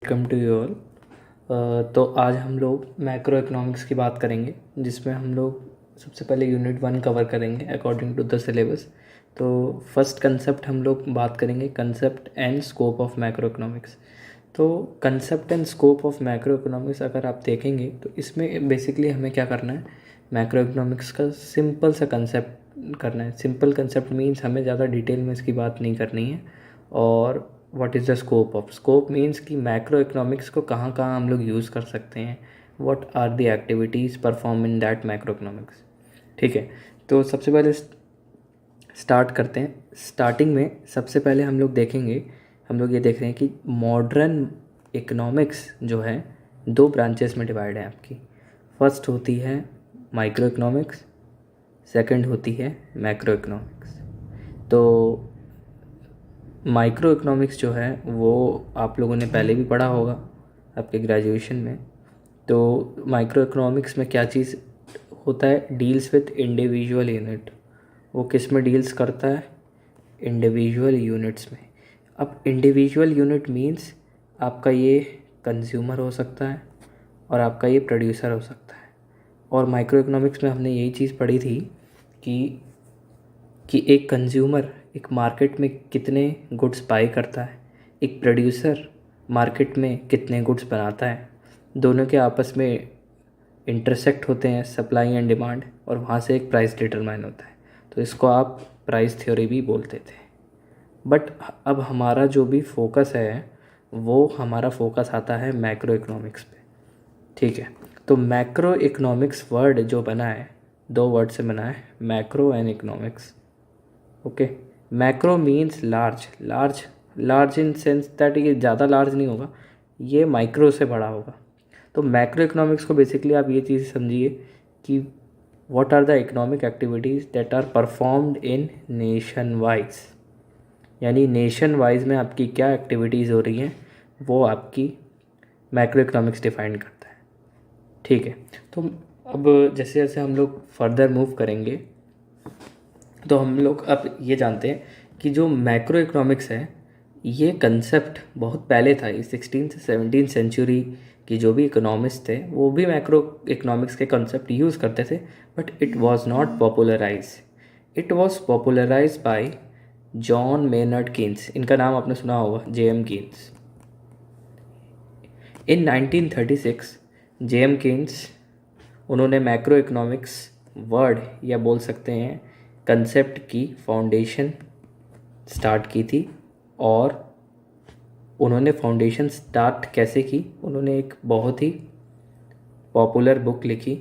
Welcome to you all. तो आज हम लोग मैक्रो इकोनॉमिक्स की बात करेंगे, जिसमें हम लोग सबसे पहले यूनिट 1 कवर करेंगे अकॉर्डिंग टू द सिलेबस। तो फर्स्ट कंसेप्ट हम लोग बात करेंगे, concept and scope of macro economics. तो concept and scope of macro economics अगर आप देखेंगे तो इसमें बेसिकली हमें क्या करना है, मैक्रो इकोनॉमिक्स का सिंपल सा कंसेप्ट करना है। सिंपल कंसेप्ट मीन्स हमें ज़्यादा डिटेल में इसकी बात नहीं करनी है। और what is the scope of, scope means कि मैक्रो इकोनॉमिक्स को कहाँ कहाँ हम लोग यूज़ कर सकते हैं, what are the activities perform in that macro economics. ठीक है, तो सबसे पहले स्टार्ट करते हैं। स्टार्टिंग में सबसे पहले हम लोग देखेंगे, हम लोग ये देख रहे हैं कि मॉडर्न इकोनॉमिक्स जो है दो ब्रांचेस में डिवाइड है आपकी। फर्स्ट होती है माइक्रो इकोनॉमिक्स, सेकंड होती है मैक्रो इकोनॉमिक्स। तो माइक्रो इकोनॉमिक्स जो है वो आप लोगों ने पहले भी पढ़ा होगा आपके ग्रेजुएशन में। तो माइक्रो इकोनॉमिक्स में क्या चीज़ होता है, डील्स विथ इंडिविजुअल यूनिट। वो किस में डील्स करता है, इंडिविजुअल यूनिट्स में। अब इंडिविजुअल यूनिट मींस आपका ये कंज्यूमर हो सकता है और आपका ये प्रोड्यूसर हो सकता है। और माइक्रो इकोनॉमिक्स में हमने यही चीज़ पढ़ी थी कि एक कंज्यूमर एक मार्केट में कितने गुड्स बाई करता है, एक प्रोड्यूसर मार्केट में कितने गुड्स बनाता है। दोनों के आपस में इंटरसेक्ट होते हैं सप्लाई एंड डिमांड, और वहाँ से एक प्राइस डिटरमाइन होता है। तो इसको आप प्राइस थ्योरी भी बोलते थे। बट अब हमारा जो भी फोकस है वो हमारा फोकस आता है मैक्रो इकोनॉमिक्स पे। ठीक है, तो मैक्रो इकोनॉमिक्स वर्ड जो बना है, दो वर्ड से बना है, macro and economics. Okay, macro means large, large in sense that ये ज़्यादा लार्ज नहीं होगा, ये माइक्रो से बड़ा होगा। तो मैक्रो इकोनॉमिक्स को बेसिकली आप ये चीज़ समझिए कि what are the economic activities that are performed in nation wise, यानी नेशन वाइज में आपकी क्या एक्टिविटीज़ हो रही हैं वो आपकी मैक्रो इकोनॉमिक्स डिफाइन करता है। ठीक है, तो अब जैसे जैसे हम लोग फर्दर मूव करेंगे तो हम लोग अब ये जानते हैं कि जो मैक्रो इकोनॉमिक्स है ये कंसेप्ट बहुत पहले था। ये 16 से 17 सेंचुरी की जो भी इकोनॉमिस्ट थे वो भी मैक्रो इकोनॉमिक्स के कंसेप्ट यूज़ करते थे, but it was not popularise. It was popularise by John Maynard Keynes. इनका नाम आपने सुना होगा, J M Keynes. In 1936 J M Keynes उन्होंने मैक्रो इकोनॉमिक्स वर्ड या बोल सकते हैं कंसेप्ट की फाउंडेशन स्टार्ट की थी। और उन्होंने फाउंडेशन स्टार्ट कैसे की, उन्होंने एक बहुत ही पॉपुलर बुक लिखी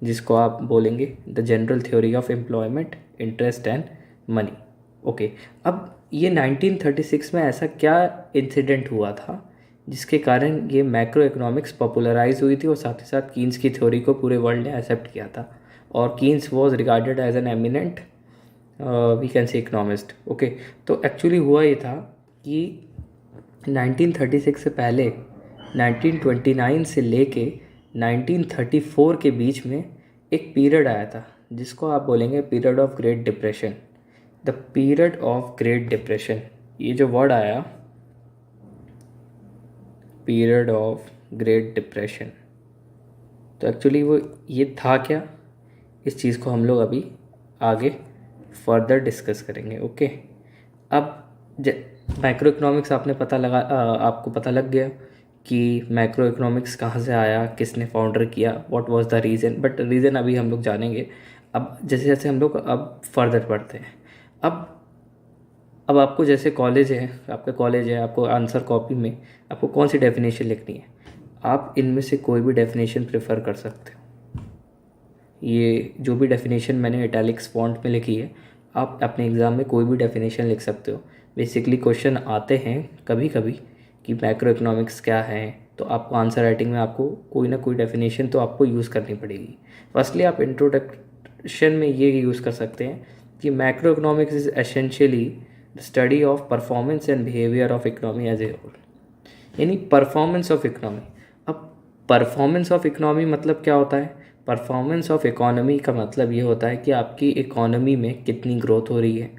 जिसको आप बोलेंगे the general theory of employment, interest and money. Okay, अब ये 1936 में ऐसा क्या इंसिडेंट हुआ था जिसके कारण ये मैक्रो इकोनॉमिक्स पॉपुलराइज हुई थी, और साथ ही साथ कीन्स की थ्योरी को पूरे वर्ल्ड ने एक्सेप्ट किया था। और Keynes was regarded as an eminent we can say economist. Okay, तो एक्चुअली हुआ ये था कि 1936 से पहले 1929 से लेके 1934 के बीच में एक पीरियड आया था जिसको आप बोलेंगे period of great depression. The period of great depression, ये जो वर्ड आया पीरियड ऑफ ग्रेट डिप्रेशन, तो एक्चुअली वो ये था क्या, इस चीज़ को हम लोग अभी आगे फर्दर डिस्कस करेंगे। ओके, अब मैक्रो इकोनॉमिक्स आपको पता लग गया कि मैक्रो इकोनॉमिक्स कहाँ से आया, किसने फाउंडर किया, what was the reason. But reason अभी हम लोग जानेंगे। अब जैसे जैसे हम लोग अब फर्दर पढ़ते हैं, अब आपको जैसे कॉलेज है, आपको आंसर कॉपी में आपको कौन सी डेफिनेशन लिखनी है, आप इनमें से कोई भी डेफिनेशन प्रेफर कर सकते हो। ये जो भी डेफिनेशन मैंने इटैलिक्स फॉन्ट में लिखी है, आप अपने एग्ज़ाम में कोई भी डेफिनेशन लिख सकते हो। बेसिकली क्वेश्चन आते हैं कभी कभी कि मैक्रो इकोनॉमिक्स क्या है, तो आपको आंसर राइटिंग में आपको कोई ना कोई डेफिनेशन तो आपको यूज़ करनी पड़ेगी। फर्स्टली आप इंट्रोडक्शन में ये यूज़ कर सकते हैं कि macro economics is essentially the study of performance and behaviour of economy as a whole, यानी परफॉर्मेंस ऑफ इकोनॉमी। अब परफॉर्मेंस ऑफ इकोनॉमी मतलब क्या होता है, परफॉर्मेंस ऑफ इकोनॉमी का मतलब ये होता है कि आपकी इकोनॉमी में कितनी ग्रोथ हो रही है,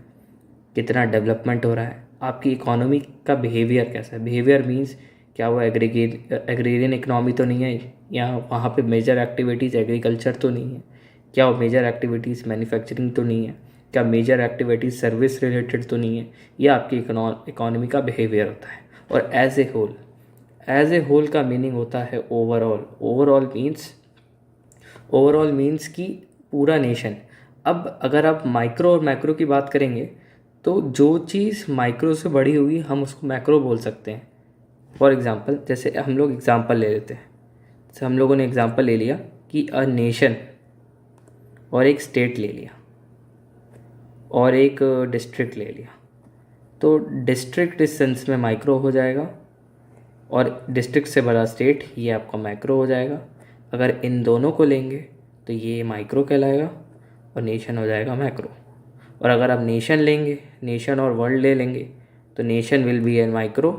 कितना डेवलपमेंट हो रहा है, आपकी इकोनॉमी का बिहेवियर कैसा है। बिहेवियर मीन्स क्या वो एग्रीरियन इकनॉमी तो नहीं है, या वहाँ पे मेजर एक्टिविटीज़ एग्रीकल्चर तो नहीं है, क्या वो मेजर एक्टिविटीज़ मैन्युफैक्चरिंग तो नहीं है, क्या मेजर एक्टिविटीज़ सर्विस रिलेटेड तो नहीं है। ये आपकी इकोनॉमी का बिहेवियर होता है। और एज ए होल का मीनिंग होता है ओवरऑल। ओवरऑल मीन्स कि पूरा नेशन। अब अगर आप माइक्रो और मैक्रो की बात करेंगे तो जो चीज़ माइक्रो से बड़ी हुई हम उसको मैक्रो बोल सकते हैं। फॉर एग्ज़ाम्पल, जैसे हम लोग एग्ज़ाम्पल ले लेते हैं। जैसे हम लोगों ने एग्ज़ाम्पल ले लिया कि अ नेशन और एक स्टेट ले लिया और एक डिस्ट्रिक्ट ले लिया, तो डिस्ट्रिक्ट इस सेंस में माइक्रो हो जाएगा और डिस्ट्रिक्ट से बड़ा स्टेट ये आपका मैक्रो हो जाएगा। अगर इन दोनों को लेंगे तो ये माइक्रो कहलाएगा और नेशन हो जाएगा मैक्रो। और अगर आप नेशन लेंगे, नेशन और वर्ल्ड ले लेंगे, तो nation will be A micro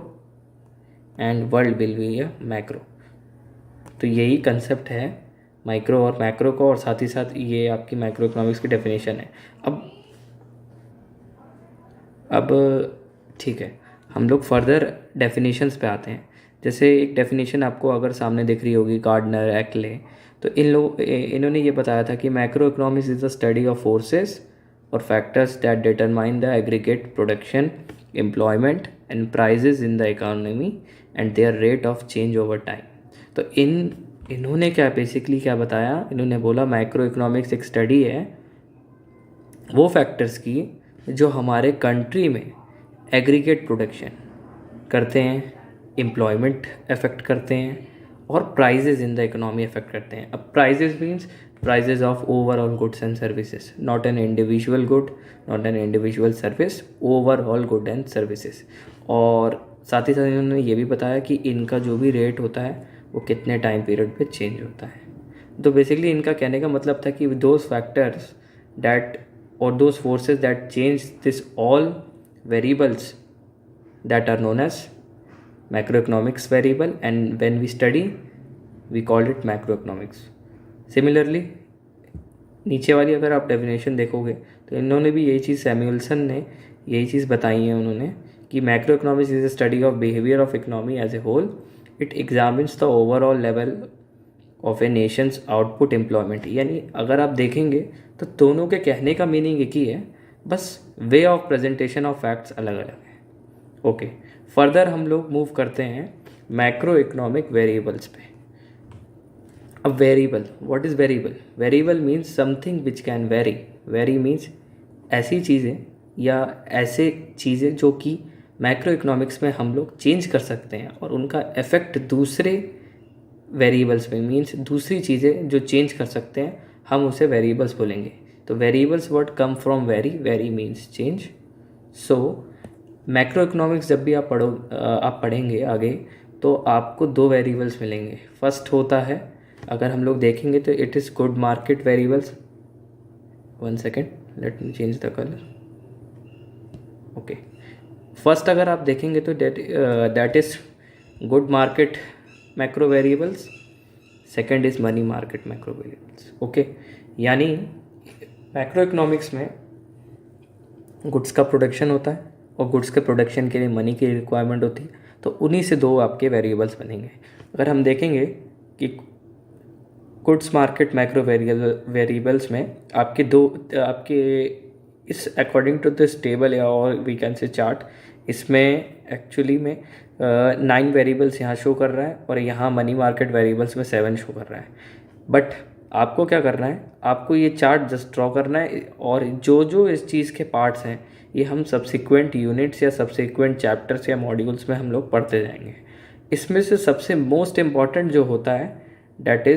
and world will be A macro. तो यही कंसेप्ट है माइक्रो और मैक्रो को, और साथ ही साथ ये आपकी माइक्रो इकोनॉमिक्स की डेफिनेशन है। अब ठीक है, हम लोग फर्दर डेफिनेशंस पे आते हैं। जैसे एक डेफिनेशन आपको अगर सामने दिख रही होगी, गार्डनर, एक्ले, तो इन्होंने ये बताया था कि macro economics is the study of forces और factors that determine the aggregate production, employment and prices in the economy and their rate of change over time. तो इन्होंने बेसिकली क्या बताया, इन्होंने बोला मैक्रो इकोनॉमिक्स एक स्टडी है वो फैक्टर्स की जो हमारे कंट्री में एग्रीगेट प्रोडक्शन करते हैं, एम्प्लॉयमेंट अफेक्ट करते हैं और prices in the economy affect करते हैं। अब prices means prices of overall goods and services, not an individual good, not an individual service, overall good and services. और साथ ही साथ इन्होंने ये भी बताया कि इनका जो भी रेट होता है वो कितने टाइम पीरियड पे चेंज होता है। तो बेसिकली इनका कहने का मतलब था कि those factors that or those forces that change this all variables that are known as macroeconomics variable, and when we study we call it macroeconomics. Similarly, नीचे वाली अगर आप डेफिनेशन देखोगे तो इन्होंने भी यही चीज़, सैमुअल्सन ने यही चीज़ बताई है उन्होंने कि macro economics is a study of behaviour of economy as a whole. It examines the overall level of a nations output employment. यानी अगर आप देखेंगे तो दोनों के कहने का मीनिंग एक ही है, बस way of presentation of facts अलग अलग है। ओके, फर्दर हम लोग मूव करते हैं मैक्रो इकोनॉमिक वेरिएबल्स पे। अब variable, what is variable? Variable means something which can very. Very means ऐसी चीज़ें या ऐसे चीज़ें जो कि मैक्रो इकोनॉमिक्स में हम लोग चेंज कर सकते हैं और उनका इफेक्ट दूसरे वेरिएबल्स पे, मीन्स दूसरी चीज़ें जो चेंज कर सकते हैं, हम उसे वेरिएबल्स बोलेंगे। तो variables word come from very, very means change. So macro economics जब भी आप पढ़ेंगे आगे तो आपको दो वेरिएबल्स मिलेंगे। फर्स्ट होता है, अगर हम लोग देखेंगे तो it is good market variables. One second, let me change the colour. Okay, first अगर आप देखेंगे तो that is good market macro variables, second is money market macro variables. Okay, यानी मैक्रो इकोनॉमिक्स में गुड्स का प्रोडक्शन होता है और गुड्स के प्रोडक्शन के लिए मनी की रिक्वायरमेंट होती है, तो उन्हीं से दो आपके वेरिएबल्स बनेंगे। अगर हम देखेंगे कि गुड्स मार्केट मैक्रो वेरिएबल्स में आपके इस अकॉर्डिंग टू दिस टेबल या और वी कैन से चार्ट, इसमें एक्चुअली में 9 वेरिएबल्स यहाँ शो कर रहा है और यहाँ मनी मार्केट वेरिएबल्स में 7 शो कर रहा है। बट आपको क्या करना है, आपको ये चार्ट जस्ट ड्रॉ करना है और जो जो इस चीज़ के पार्ट्स हैं ये हम सब्सिक्वेंट यूनिट्स या सब्सिक्वेंट चैप्टर्स या मॉड्यूल्स में हम लोग पढ़ते जाएंगे। इसमें से सबसे मोस्ट इम्पॉर्टेंट जो होता है that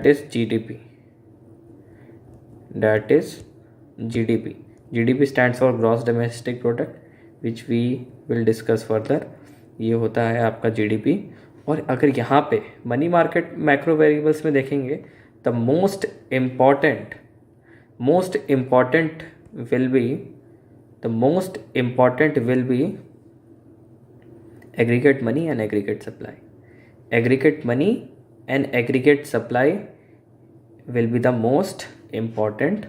is GDP. That is GDP. GDP stands for gross domestic product, which we will discuss further. ये होता है आपका जीडीपी। और अगर यहाँ पे मनी मार्केट मैक्रो वेरिएबल्स में देखेंगे, the most important will be aggregate money and aggregate supply. Aggregate money and aggregate supply will be the most important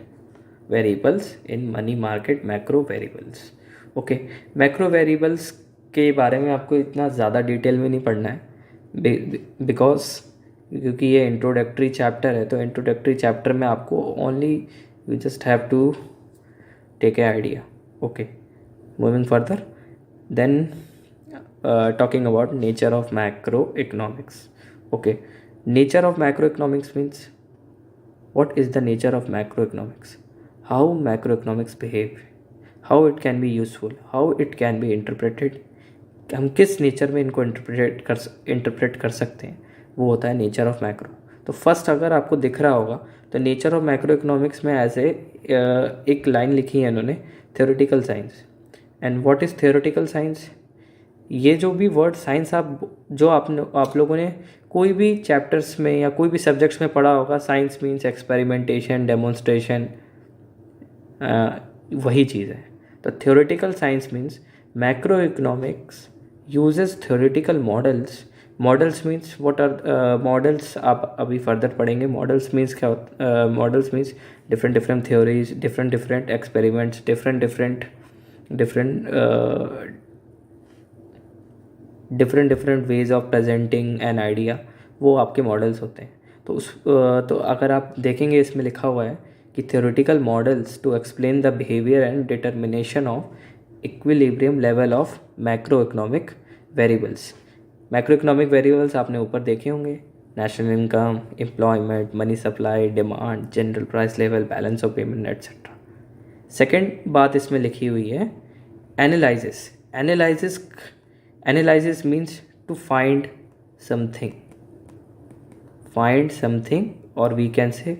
variables in money market macro variables. Okay, macro variables के बारे में आपको इतना ज़्यादा detail में नहीं पढ़ना है, बिकॉज क्योंकि ये इंट्रोडक्टरी चैप्टर है, तो इंट्रोडक्टरी चैप्टर में आपको only you just have to take a idea. Okay, moving further, then talking about nature of macroeconomics. Okay, nature of macroeconomics means what is the nature of macroeconomics, how macroeconomics behave, how it can be useful, how it can be interpreted. हम किस nature में इनको interpret कर सकते हैं, वो होता है नेचर ऑफ मैक्रो. तो फर्स्ट अगर आपको दिख रहा होगा तो नेचर ऑफ मैक्रो इकोनॉमिक्स में ऐसे एक लाइन लिखी है इन्होंने, theoretical science. And what is theoretical science? ये जो भी वर्ड साइंस आप लोगों ने कोई भी चैप्टर्स में या कोई भी सब्जेक्ट्स में पढ़ा होगा, साइंस मीन्स एक्सपेरिमेंटेशन, डेमोन्स्ट्रेशन, वही चीज़ है. तो theoretical science means macro economics uses theoretical models. Models means what are models, आप अभी फर्दर पढ़ेंगे. मॉडल्स मीन्स क्या होता, models means different theories, different experiments, different ways of presenting an idea, वो आपके मॉडल्स होते हैं. तो अगर आप देखेंगे इसमें लिखा हुआ है कि theoretical models to explain the behaviour and determination of equilibrium level of macro economic variables. Macro economic variables आपने ऊपर देखे होंगे, national income, employment, money supply, demand, general price level, balance of payment etcetera. Second बात इसमें लिखी हुई है analysis. Analysis means to find something, or we can say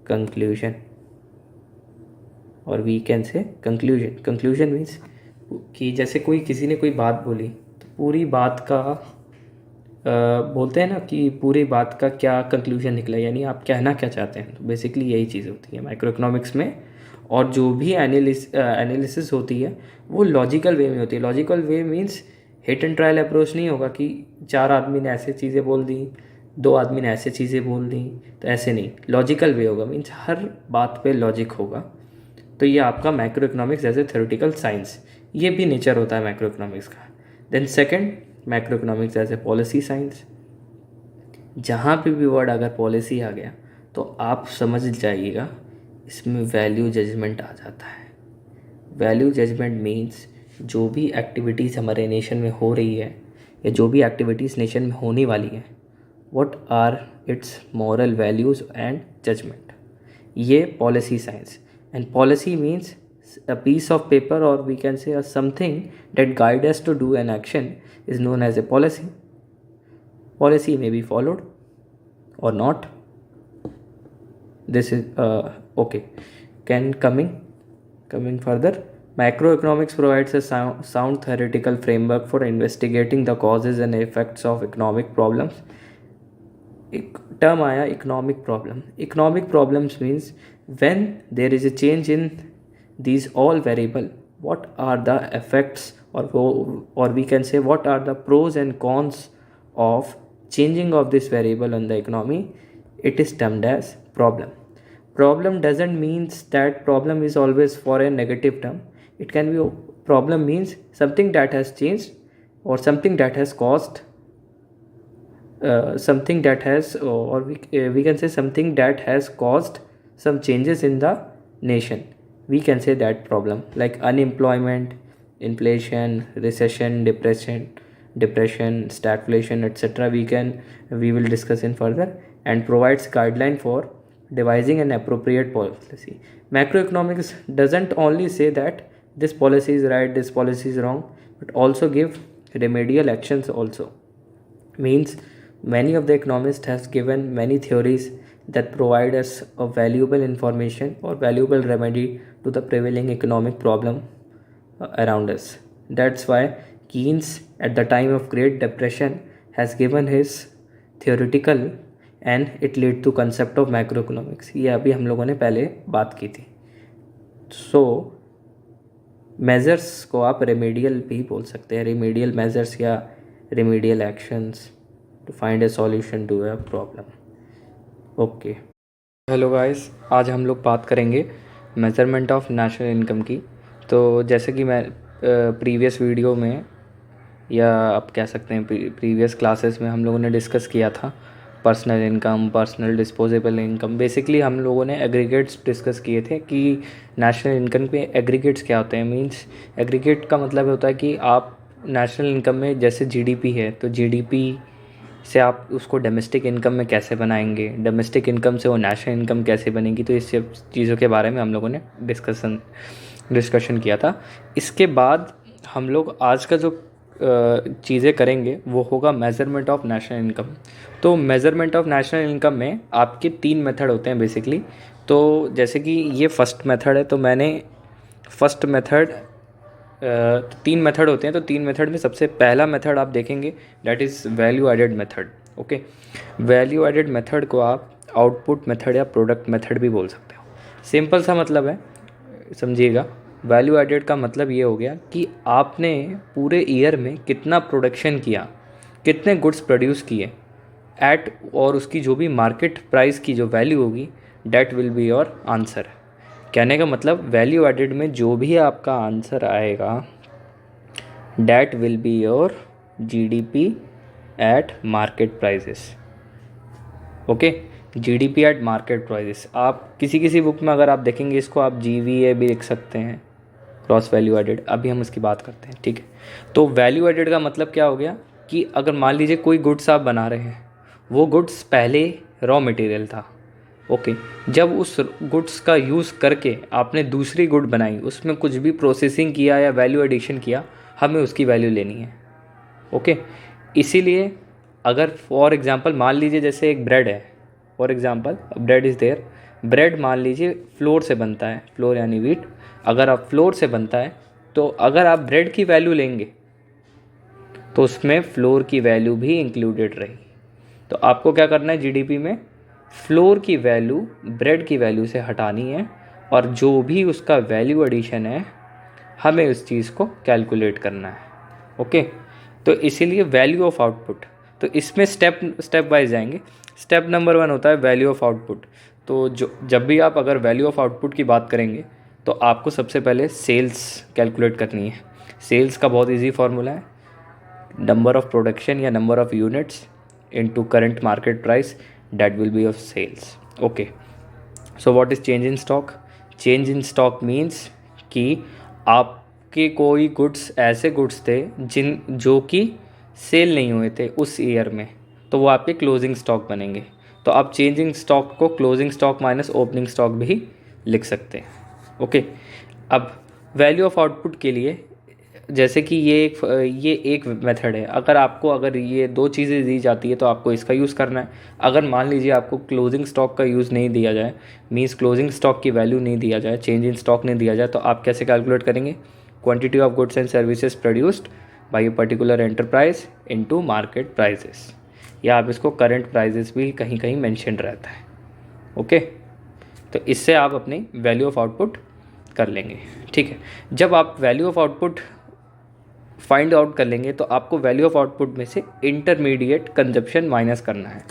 conclusion, conclusion means कि जैसे किसी ने कोई बात बोली तो पूरी बात का बोलते हैं ना कि पूरी बात का क्या कंक्लूजन निकला, यानी आप कहना क्या चाहते हैं. तो बेसिकली यही चीज़ होती है माइक्रो इकोनॉमिक्स में. और जो भी एनालिसिस होती है वो लॉजिकल वे में होती है. Logical way means hit and trial approach नहीं होगा कि 4 आदमी ने ऐसे चीज़ें बोल दी, 2 आदमी ने ऐसे चीज़ें बोल दी, तो ऐसे नहीं. लॉजिकल वे होगा, मीन्स हर बात पे लॉजिक होगा. तो ये आपका macro economics as a theoretical science, ये भी नेचर होता है मैक्रो इकोनॉमिक्स का. Then second, macro economics as a policy science. जहाँ पे भी वर्ड अगर पॉलिसी आ गया तो आप समझ जाइएगा इसमें वैल्यू जजमेंट आ जाता है. वैल्यू जजमेंट मीन्स जो भी एक्टिविटीज़ हमारे नेशन में हो रही है या जो भी एक्टिविटीज़ नेशन में होने वाली हैं, what are its moral values and judgement, ये policy science. And policy means a piece of paper, or we can say something that guide us to do an action is known as a policy. Policy may be followed or not. This is okay. Coming further, macroeconomics provides a sound theoretical framework for investigating the causes and effects of economic problems. एक term आया economic problem. Economic problems means when there is a change in these all variable, what are the effects, or we can say what are the pros and cons of changing of this variable on the economy. It is termed as problem. Problem doesn't means that problem is always for a negative term. It can be, problem means something that has changed or something that has caused something that has, or we can say something that has caused some changes in the nation. We can say that problem, like unemployment, inflation, recession, depression, stagflation, etc. We will discuss in further, and provides guideline for devising an appropriate policy. Macroeconomics doesn't only say that this policy is right, this policy is wrong, but also give remedial actions also. Means many of the economists has given many theories that provide us a valuable information or valuable remedy to the prevailing economic problem around us. That's why Keynes at the time of Great Depression has given his theoretical, and it led to concept of macroeconomics. ये अभी हम लोगों ने पहले बात की थी. So measures को आप रेमेडियल भी बोल सकते हैं, रेमेडियल मेजर्स या remedial actions to find a solution to a problem. Okay, hello guys, आज हम लोग बात करेंगे मेज़रमेंट ऑफ नेशनल इनकम की. तो जैसे कि मैं प्रीवियस वीडियो में या आप कह सकते हैं प्रीवियस क्लासेस में हम लोगों ने डिस्कस किया था personal income, personal disposable income. Basically हम लोगों ने एग्रीगेट्स डिस्कस किए थे कि नेशनल इनकम पे एग्रीगेट्स क्या होते हैं। मींस एग्रीगेट का मतलब होता है कि आप नेशनल इनकम में जैसे जीडीपी है तो जीडीपी से आप उसको डोमेस्टिक इनकम में कैसे बनाएंगे, डोमेस्टिक इनकम से वो नेशनल इनकम कैसे बनेगी, तो इस सब चीज़ों के बारे में हम लोगों ने डिस्कशन किया था। इसके बाद हम लोग आज का जो चीज़ें करेंगे वो होगा मेज़रमेंट ऑफ नेशनल इनकम। तो मेज़रमेंट ऑफ नेशनल इनकम में आपके 3 मेथड होते हैं बेसिकली। तो जैसे कि ये फर्स्ट मेथड है, तो मैंने फर्स्ट मेथड 3 मेथड होते हैं, तो 3 मेथड में सबसे पहला मेथड आप देखेंगे that is value added method. Okay, value added method को आप आउटपुट मेथड या प्रोडक्ट मेथड भी बोल सकते हो। सिंपल सा मतलब है, समझिएगा। वैल्यू एडेड का मतलब ये हो गया कि आपने पूरे ईयर में कितना प्रोडक्शन किया, कितने गुड्स प्रोड्यूस किए एट, और उसकी जो भी मार्केट प्राइस की जो वैल्यू होगी that will be your answer. कहने का मतलब वैल्यू एडेड में जो भी आपका आंसर आएगा that will be your GDP at market prices. Okay, GDP at market prices. आप किसी बुक में अगर आप देखेंगे इसको आप जीवीए भी लिख सकते हैं, क्रॉस वैल्यू एडेड। अभी हम इसकी बात करते हैं, ठीक है। तो वैल्यू एडेड का मतलब क्या हो गया कि अगर मान लीजिए कोई गुड्स आप बना रहे हैं, वो गुड्स पहले रॉ मटेरियल था। ओके, जब उस गुड्स का यूज़ करके आपने दूसरी गुड बनाई, उसमें कुछ भी प्रोसेसिंग किया या वैल्यू एडिशन किया, हमें उसकी वैल्यू लेनी है। ओके, इसीलिए अगर फॉर एग्जांपल मान लीजिए जैसे एक ब्रेड है, for example bread is there. Bread मान लीजिए फ्लोर से बनता है, फ्लोर यानी वीट। अगर आप फ्लोर से बनता है तो अगर आप ब्रेड की वैल्यू लेंगे तो उसमें फ्लोर की वैल्यू भी इंक्लूडेड रही। तो आपको क्या करना है, जीडीपी में फ्लोर की वैल्यू ब्रेड की वैल्यू से हटानी है, और जो भी उसका वैल्यू एडिशन है हमें उस चीज़ को कैलकुलेट करना है। ओके, तो इसीलिए वैल्यू ऑफ आउटपुट। तो इसमें स्टेप वाइज जाएंगे। स्टेप नंबर 1 होता है वैल्यू ऑफ आउटपुट। तो जब भी आप अगर वैल्यू ऑफ आउटपुट की बात करेंगे तो आपको सबसे पहले सेल्स कैलकुलेट करनी है। सेल्स का बहुत इजी फार्मूला है, नंबर ऑफ प्रोडक्शन या number of units into current market price, that will be of sales. Okay, so what is change in stock? Change in stock means कि आपके कोई goods ऐसे गुड्स थे जो कि सेल नहीं हुए थे उस ईयर में, तो वो आपके क्लोजिंग स्टॉक बनेंगे। तो आप चेंजिंग स्टॉक को closing stock minus opening stock भी लिख सकते हैं। ओके, अब वैल्यू ऑफ आउटपुट के लिए जैसे कि ये एक मेथड है। अगर ये 2 चीज़ें दी जाती है तो आपको इसका यूज़ करना है। अगर मान लीजिए आपको क्लोजिंग स्टॉक का यूज़ नहीं दिया जाए, मीन्स क्लोजिंग स्टॉक की वैल्यू नहीं दिया जाए, चेंज इन स्टॉक नहीं दिया जाए, तो आप कैसे कैलकुलेट करेंगे? Quantity of goods and services produced by a particular enterprise into market prices, या आप इसको करंट प्राइजेस भी कहीं कहीं मेंशन रहता है। ओके, तो इससे आप अपनी वैल्यू ऑफ आउटपुट कर लेंगे। ठीक है, जब आप value of output find out कर लेंगे तो आपको वैल्यू ऑफ आउटपुट में से इंटरमीडिएट कंजप्शन माइनस करना है।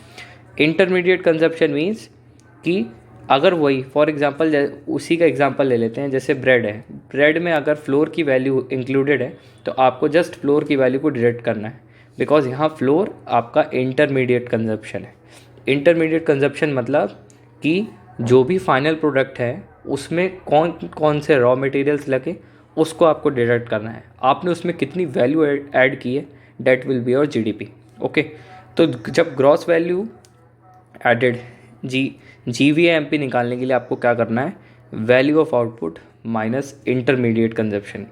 इंटरमीडिएट कंजप्शन मीन्स कि अगर वही फॉर एग्जांपल उसी का एग्जांपल ले लेते हैं, जैसे ब्रेड है, ब्रेड में अगर फ्लोर की वैल्यू इंक्लूडेड है तो आपको जस्ट फ्लोर की वैल्यू को डिडक्ट करना है, बिकॉज यहाँ फ्लोर आपका इंटरमीडिएट कंजप्शन है। इंटरमीडिएट कंजप्शन मतलब कि जो भी फाइनल प्रोडक्ट है उसमें कौन कौन से रॉ मटेरियल्स लगे उसको आपको डिडक्ट करना है, आपने उसमें कितनी वैल्यू ऐड की है, that will be your GDP. Okay, तो जब ग्रॉस वैल्यू एडेड जीवीएमपी निकालने के लिए आपको क्या करना है, value of output minus intermediate consumption.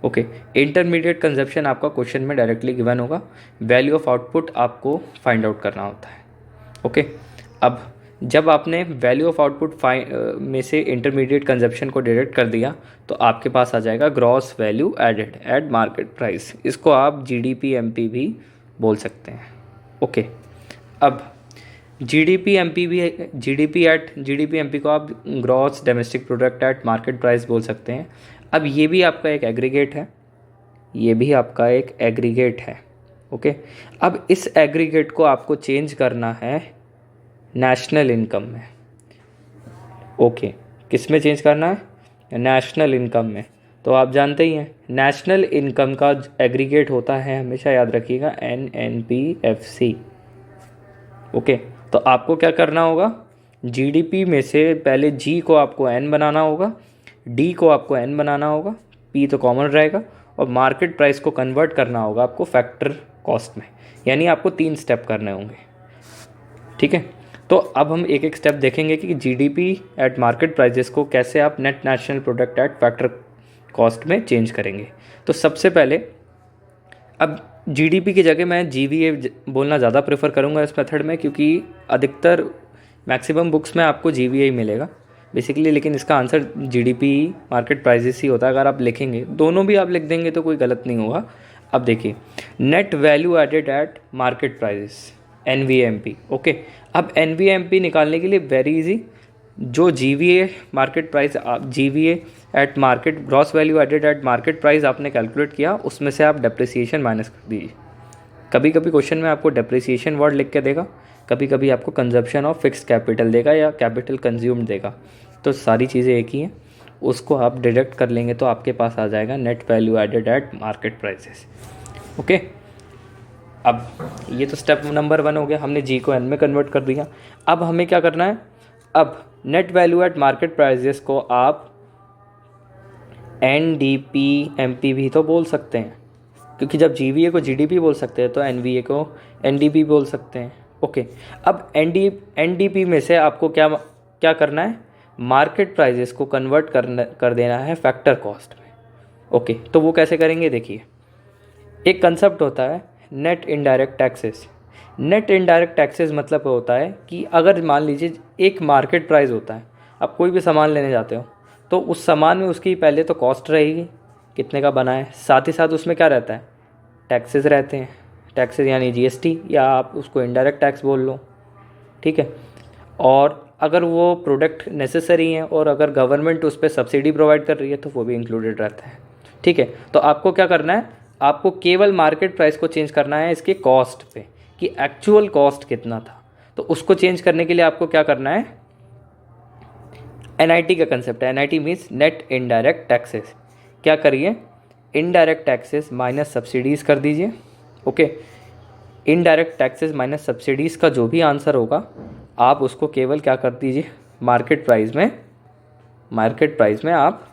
Okay, intermediate consumption आपका क्वेश्चन में डायरेक्टली गिवन होगा, वैल्यू ऑफ आउटपुट आपको फाइंड आउट करना होता है। ओके, अब जब आपने वैल्यू ऑफ आउटपुट में से इंटरमीडिएट कंजप्शन को डिडक्ट कर दिया तो आपके पास आ जाएगा gross value added at market price. इसको आप जीडीपी भी बोल सकते हैं। ओके, अब जीडीपी को आप gross domestic product at market price बोल सकते हैं। अब ये भी आपका एक एग्रीगेट है, ओके, अब इस एग्रीगेट को आपको चेंज करना है नेशनल इनकम में। ओके, किस में चेंज करना है? नेशनल इनकम में। तो आप जानते ही हैं नेशनल इनकम का एग्रीगेट होता है, हमेशा याद रखिएगा, NNP-FC। ओके, तो आपको क्या करना होगा, जीडीपी में से पहले जी को आपको एन बनाना होगा, डी को आपको एन बनाना होगा, पी तो कॉमन रहेगा, और मार्केट प्राइस को कन्वर्ट करना होगा आपको फैक्टर कॉस्ट में। यानी आपको 3 स्टेप करने होंगे। ठीक है, तो अब हम एक एक स्टेप देखेंगे कि जीडीपी एट मार्केट प्राइजेस को कैसे आप net national product at factor cost में चेंज करेंगे। तो सबसे पहले अब जीडीपी की जगह मैं जीवीए बोलना ज़्यादा प्रेफर करूँगा इस मेथड में, क्योंकि अधिकतर मैक्सिमम बुक्स में आपको जीवीए ही मिलेगा बेसिकली, लेकिन इसका आंसर जीडीपी मार्केट प्राइजेस ही होता है। अगर आप लिखेंगे, दोनों भी आप लिख देंगे तो कोई गलत नहीं होगा। अब देखिए, net value added at market prices, NVMP। Okay, अब NVMP निकालने के लिए वेरी इजी, जो GVA market price, GVA at market gross value added at market price आपने कैलकुलेट किया, उसमें से आप डेप्रिसिएशन माइनस कर दीजिए। कभी कभी क्वेश्चन में आपको डेप्रिसिएशन वर्ड लिख के देगा, कभी कभी आपको कंजप्शन ऑफ फिक्स्ड कैपिटल देगा या कैपिटल कंज्यूम्ड देगा, तो सारी चीज़ें एक ही हैं, उसको आप डिडक्ट कर लेंगे तो आपके पास आ जाएगा net value added at market prices. Okay, अब ये तो स्टेप नंबर 1 हो गया, हमने जी को एन में कन्वर्ट कर दिया। अब हमें क्या करना है, अब net value eight market prices को आप NDP-MP भी तो बोल सकते हैं, क्योंकि जब जीवीए को जीडीपी बोल सकते हैं तो एनवीए को एनडीपी बोल सकते हैं। ओके, अब एनडीपी में से आपको क्या क्या करना है, मार्केट प्राइजेस को कन्वर्ट कर देना है फैक्टर कॉस्ट में। ओके, तो वो कैसे करेंगे, देखिए, एक कंसेप्ट होता है net indirect taxes. Net indirect taxes मतलब होता है कि अगर मान लीजिए एक मार्केट प्राइस होता है, आप कोई भी सामान लेने जाते हो तो उस सामान में उसकी पहले तो कॉस्ट रहेगी, कितने का बना है, साथ ही साथ उसमें क्या रहता है, टैक्सेस रहते हैं, टैक्सेस यानी GST, या आप उसको इनडायरेक्ट टैक्स बोल लो। ठीक है, और अगर वो प्रोडक्ट नेसेसरी हैं और अगर गवर्नमेंट उस पर सब्सिडी प्रोवाइड कर रही है तो वो भी इंक्लूडेड रहता है। ठीक है, तो आपको क्या करना है, आपको केवल मार्केट प्राइस को चेंज करना है इसके कॉस्ट पे, कि एक्चुअल कॉस्ट कितना था। तो उसको चेंज करने के लिए आपको क्या करना है, NIT का कंसेप्ट है, NIT means net indirect taxes. क्या करिए, इनडायरेक्ट टैक्सेस माइनस सब्सिडीज़ कर दीजिए। Okay, indirect taxes minus subsidies का जो भी आंसर होगा आप उसको केवल क्या कर दीजिए, मार्केट प्राइस में आप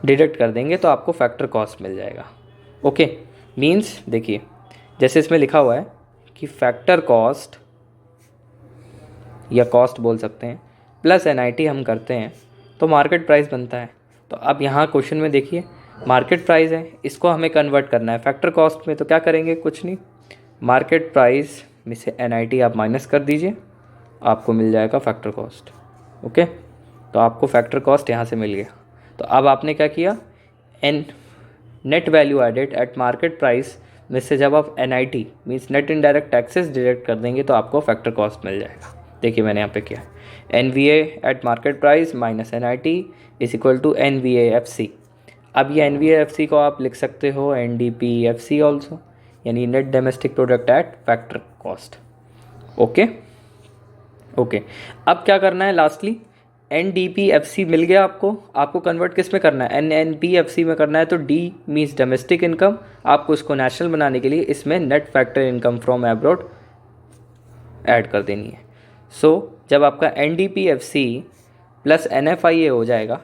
डिडक्ट कर देंगे तो आपको फैक्टर कॉस्ट मिल जाएगा। ओके, मीन्स देखिए, जैसे इसमें लिखा हुआ है कि फैक्टर कॉस्ट या कॉस्ट बोल सकते हैं प्लस NIT हम करते हैं तो मार्केट प्राइस बनता है। तो अब यहाँ क्वेश्चन में देखिए, मार्केट प्राइस है, इसको हमें कन्वर्ट करना है फैक्टर कॉस्ट में, तो क्या करेंगे, कुछ नहीं, मार्केट प्राइस में से NIT आप माइनस कर दीजिए, आपको मिल जाएगा फैक्टर कॉस्ट। ओके, तो आपको फैक्टर कॉस्ट यहाँ से मिल गया। तो अब आपने क्या किया, net value added at market price में से जब आप NIT means net indirect taxes deduct कर देंगे तो आपको फैक्टर कॉस्ट मिल जाएगा। देखिए मैंने यहाँ पे किया, NVA at market price minus NIT is equal to NVA-FC। अब ये NVA-FC को आप लिख सकते हो NDP-FC ऑल्सो, यानी net domestic product at factor cost. Okay, अब क्या करना है, लास्टली NDP-FC मिल गया आपको कन्वर्ट किस में करना है, NNP-FC में करना है। तो D मीन्स डोमेस्टिक इनकम, आपको इसको नेशनल बनाने के लिए इसमें net factor income from abroad add कर देनी है। जब आपका NDP-FC प्लस NFIA हो जाएगा,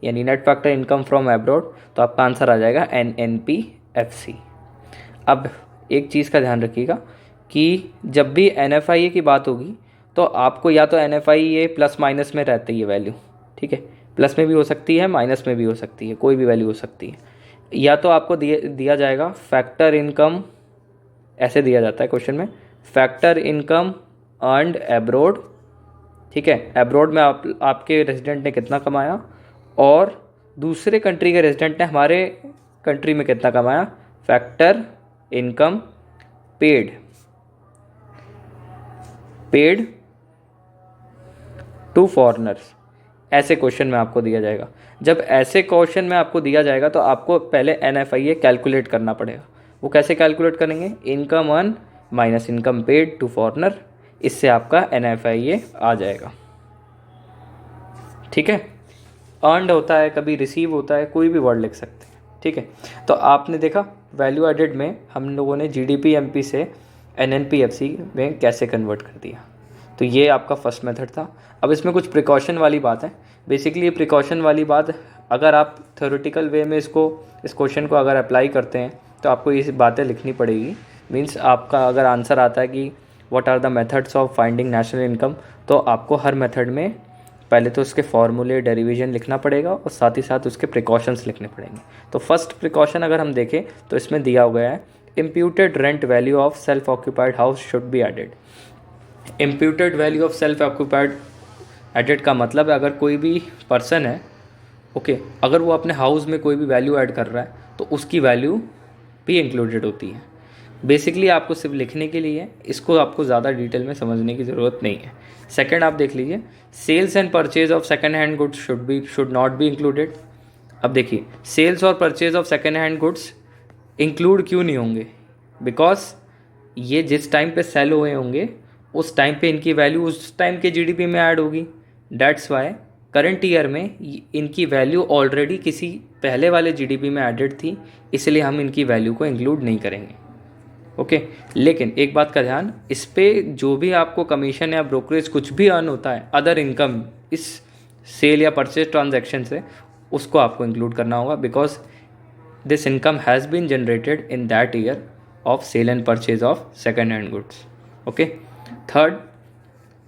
यानी net factor income from abroad, तो आपका आंसर आ जाएगा NNP-FC। अब एक चीज़ का ध्यान रखिएगा कि जब भी NFIA की बात होगी तो आपको या तो NFIA प्लस माइनस में रहती है वैल्यू, ठीक है, प्लस में भी हो सकती है, माइनस में भी हो सकती है, कोई भी वैल्यू हो सकती है, या तो आपको दिया जाएगा फैक्टर इनकम, ऐसे दिया जाता है क्वेश्चन में, फैक्टर इनकम अर्नड एब्रॉड। ठीक है, एब्रॉड में आपके रेजिडेंट ने कितना कमाया और दूसरे कंट्री के रेजिडेंट ने हमारे कंट्री में कितना कमाया, factor income paid to foreigners, ऐसे क्वेश्चन में आपको दिया जाएगा। जब ऐसे क्वेश्चन में आपको दिया जाएगा तो आपको पहले NFIA कैलकुलेट करना पड़ेगा। वो कैसे कैलकुलेट करेंगे, income earn minus income paid to foreigner, इससे आपका NFIA आ जाएगा। ठीक है, अर्नड होता है, कभी रिसीव होता है, कोई भी वर्ड लिख सकते हैं, ठीक है। तो आपने देखा वैल्यू एडेड में हम लोगों ने जीडीपी एमपी से एनएनपीएफसी में कैसे कन्वर्ट कर दिया। तो ये आपका फर्स्ट मेथड था। अब इसमें कुछ प्रिकॉशन वाली बात है। बेसिकली ये प्रिकॉशन वाली बात, अगर आप थ्योरेटिकल वे में इस क्वेश्चन को अगर अप्लाई करते हैं तो आपको ये बातें लिखनी पड़ेगी। मीन्स आपका अगर आंसर आता है कि what are the methods of finding national income, तो आपको हर मेथड में पहले तो उसके फॉर्मूले डेरिवेशन लिखना पड़ेगा और साथ ही साथ उसके प्रिकॉशंस लिखने पड़ेंगे। तो फर्स्ट प्रिकॉशन अगर हम देखें तो इसमें दिया हुआ है imputed rent value of self occupied house should be added. Imputed value of self occupied added का मतलब है अगर कोई भी पर्सन है, ओके, अगर वो अपने हाउस में कोई भी वैल्यू ऐड कर रहा है तो उसकी वैल्यू भी इंक्लूडेड होती है। बेसिकली आपको सिर्फ लिखने के लिए, इसको आपको ज़्यादा डिटेल में समझने की ज़रूरत नहीं है। सेकंड आप देख लीजिए, sales and purchase of second hand goods should not be included. अब देखिए सेल्स और purchase of second hand goods include क्यों नहीं होंगे, बिकॉज ये जिस टाइम पे सेल हुए होंगे उस टाइम पे इनकी वैल्यू उस टाइम के जीडीपी में ऐड होगी। डैट्स वाई करंट ईयर में इनकी वैल्यू ऑलरेडी किसी पहले वाले जीडीपी में एडेड थी, इसलिए हम इनकी वैल्यू को इंक्लूड नहीं करेंगे, ओके। लेकिन एक बात का ध्यान, इस पे जो भी आपको कमीशन या ब्रोकरेज कुछ भी अर्न होता है, अदर इनकम इस सेल या परचेज ट्रांजैक्शन से, उसको आपको इंक्लूड करना होगा, because this income has been generated in that year of sale and purchase of second hand goods, okay. Third,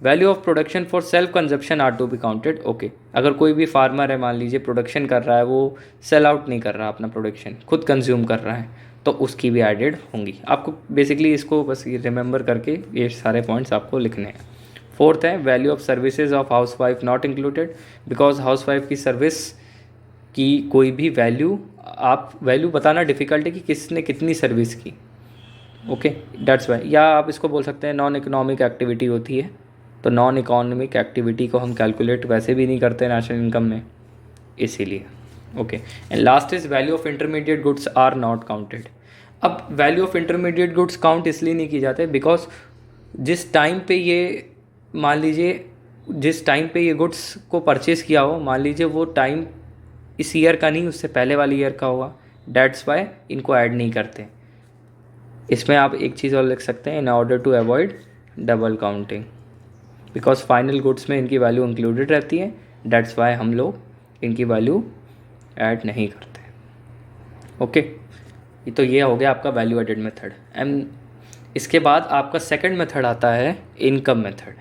value of production for self consumption are to be counted, okay. अगर कोई भी farmer है, मान लीजिए production कर रहा है, वो सेल आउट नहीं कर रहा अपना प्रोडक्शन, खुद कंज्यूम कर रहा है, तो उसकी भी एडेड होंगी। आपको बेसिकली इसको बस रिमेंबर करके ये सारे पॉइंट्स आपको लिखने हैं। फोर्थ है value of services of house wife not included, because house wife की सर्विस की कोई भी वैल्यू बताना डिफ़िकल्ट है कि किसने कितनी सर्विस की, ओके, दैट्स वाई। या आप इसको बोल सकते हैं नॉन इकोनॉमिक एक्टिविटी होती है, तो नॉन इकोनॉमिक एक्टिविटी को हम कैलकुलेट वैसे भी नहीं करते नेशनल इनकम में, इसीलिए, okay. And last is value of intermediate goods are not counted. अब value of intermediate goods count इसलिए नहीं की जाते बिकॉज जिस टाइम पे ये, मान लीजिए जिस टाइम पे ये गुड्स को परचेज़ किया हो, मान लीजिए वो टाइम इस ईयर का नहीं, उससे पहले वाले ईयर का होगा, डैट्स वाई इनको ऐड नहीं करते। इसमें आप एक चीज़ और लिख सकते हैं, in order to avoid double counting, because final goods में इनकी वैल्यू इंक्लूडेड रहती है, डैट्स वाई हम लोग इनकी वैल्यू ऐड नहीं करते, ओके। तो ये हो गया आपका वैल्यू एडेड मेथड। एंड इसके बाद आपका सेकंड मेथड आता है इनकम मेथड।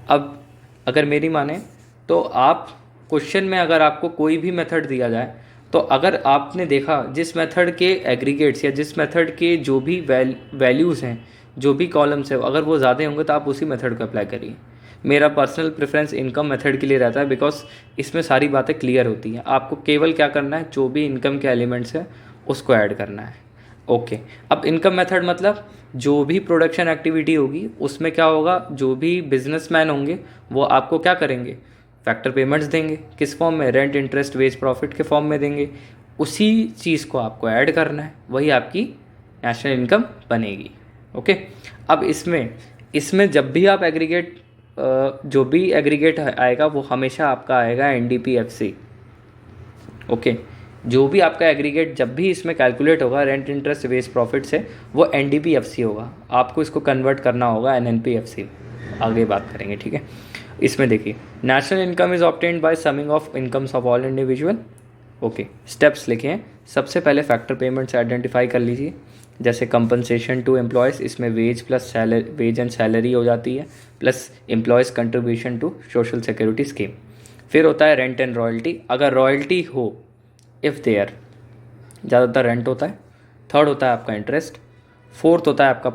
अब अगर मेरी माने तो आप क्वेश्चन में अगर आपको कोई भी मेथड दिया जाए, तो अगर आपने देखा जिस मेथड के एग्रीगेट्स या जिस मेथड के जो भी वैल्यूज़ हैं, जो भी कॉलम्स है, अगर वो ज़्यादा होंगे तो आप उसी मेथड को अप्लाई करिए। मेरा पर्सनल प्रेफरेंस इनकम मेथड के लिए रहता है, बिकॉज इसमें सारी बातें क्लियर होती हैं। आपको केवल क्या करना है, जो भी इनकम के एलिमेंट्स है उसको ऐड करना है, ओके। अब इनकम मेथड मतलब जो भी प्रोडक्शन एक्टिविटी होगी उसमें क्या होगा, जो भी बिजनेसमैन होंगे वो आपको क्या करेंगे, फैक्टर पेमेंट्स देंगे, किस फॉर्म में, रेंट, इंटरेस्ट, वेज, प्रॉफिट के फॉर्म में देंगे। उसी चीज़ को आपको ऐड करना है, वही आपकी नेशनल इनकम बनेगी, ओके। अब इसमें जब भी आप एग्रीगेट जो भी एग्रीगेट आएगा वो हमेशा आपका आएगा एनडीपीएफसी, ओके। जो भी आपका एग्रीगेट जब भी इसमें कैलकुलेट होगा रेंट, इंटरेस्ट, वेज, प्रॉफिट से, वो एनडीपीएफसी होगा। आपको इसको कन्वर्ट करना होगा एनएनपीएफसी, आगे बात करेंगे, ठीक है। इसमें देखिए, national income is obtained by summing of incomes of all individual, okay. Steps लिखे, सबसे पहले फैक्टर पेमेंट्स आइडेंटिफाई कर लीजिए, जैसे कंपनसेशन टू एम्प्लॉयज़, इसमें wage plus wage and salary हो जाती है, plus employees contribution to social security scheme. फिर होता है रेंट एंड रॉयल्टी, अगर रॉयल्टी हो, इफ़ देयर, ज़्यादातर रेंट होता है। थर्ड होता है आपका इंटरेस्ट। फोर्थ होता है आपका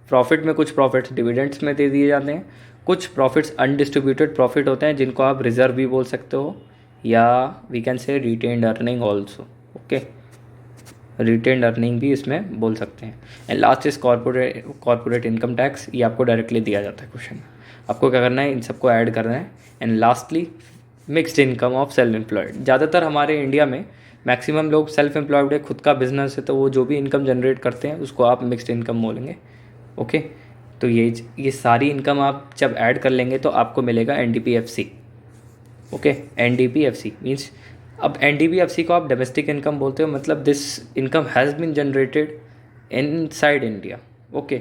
प्रॉफिट में कुछ प्रॉफिट्स डिविडेंड्स में दे दिए जाते हैं, कुछ प्रॉफिट्स अनडिस्ट्रीब्यूटेड प्रॉफिट होते हैं जिनको आप रिजर्व भी बोल सकते हो, या we can say retained earning also, okay, retained earning भी इसमें बोल सकते हैं। And last is corporate income tax, ये आपको डायरेक्टली दिया जाता है क्वेश्चन, आपको क्या करना है, इन सबको ऐड करना है। And lastly mixed income of self employed, ज़्यादातर हमारे इंडिया में मैक्सिमम लोग सेल्फ एम्प्लॉयड है, खुद का बिजनेस है, तो वो जो भी इनकम जनरेट करते हैं उसको आप मिक्स्ड इनकम बोलेंगे, ओके। तो ये सारी इनकम आप जब ऐड कर लेंगे तो आपको मिलेगा एनडीपीएफसी, ओके, NDPFC मीन्स, अब NDPFC को आप डोमेस्टिक इनकम बोलते हो, मतलब this income has been generated inside India. Okay,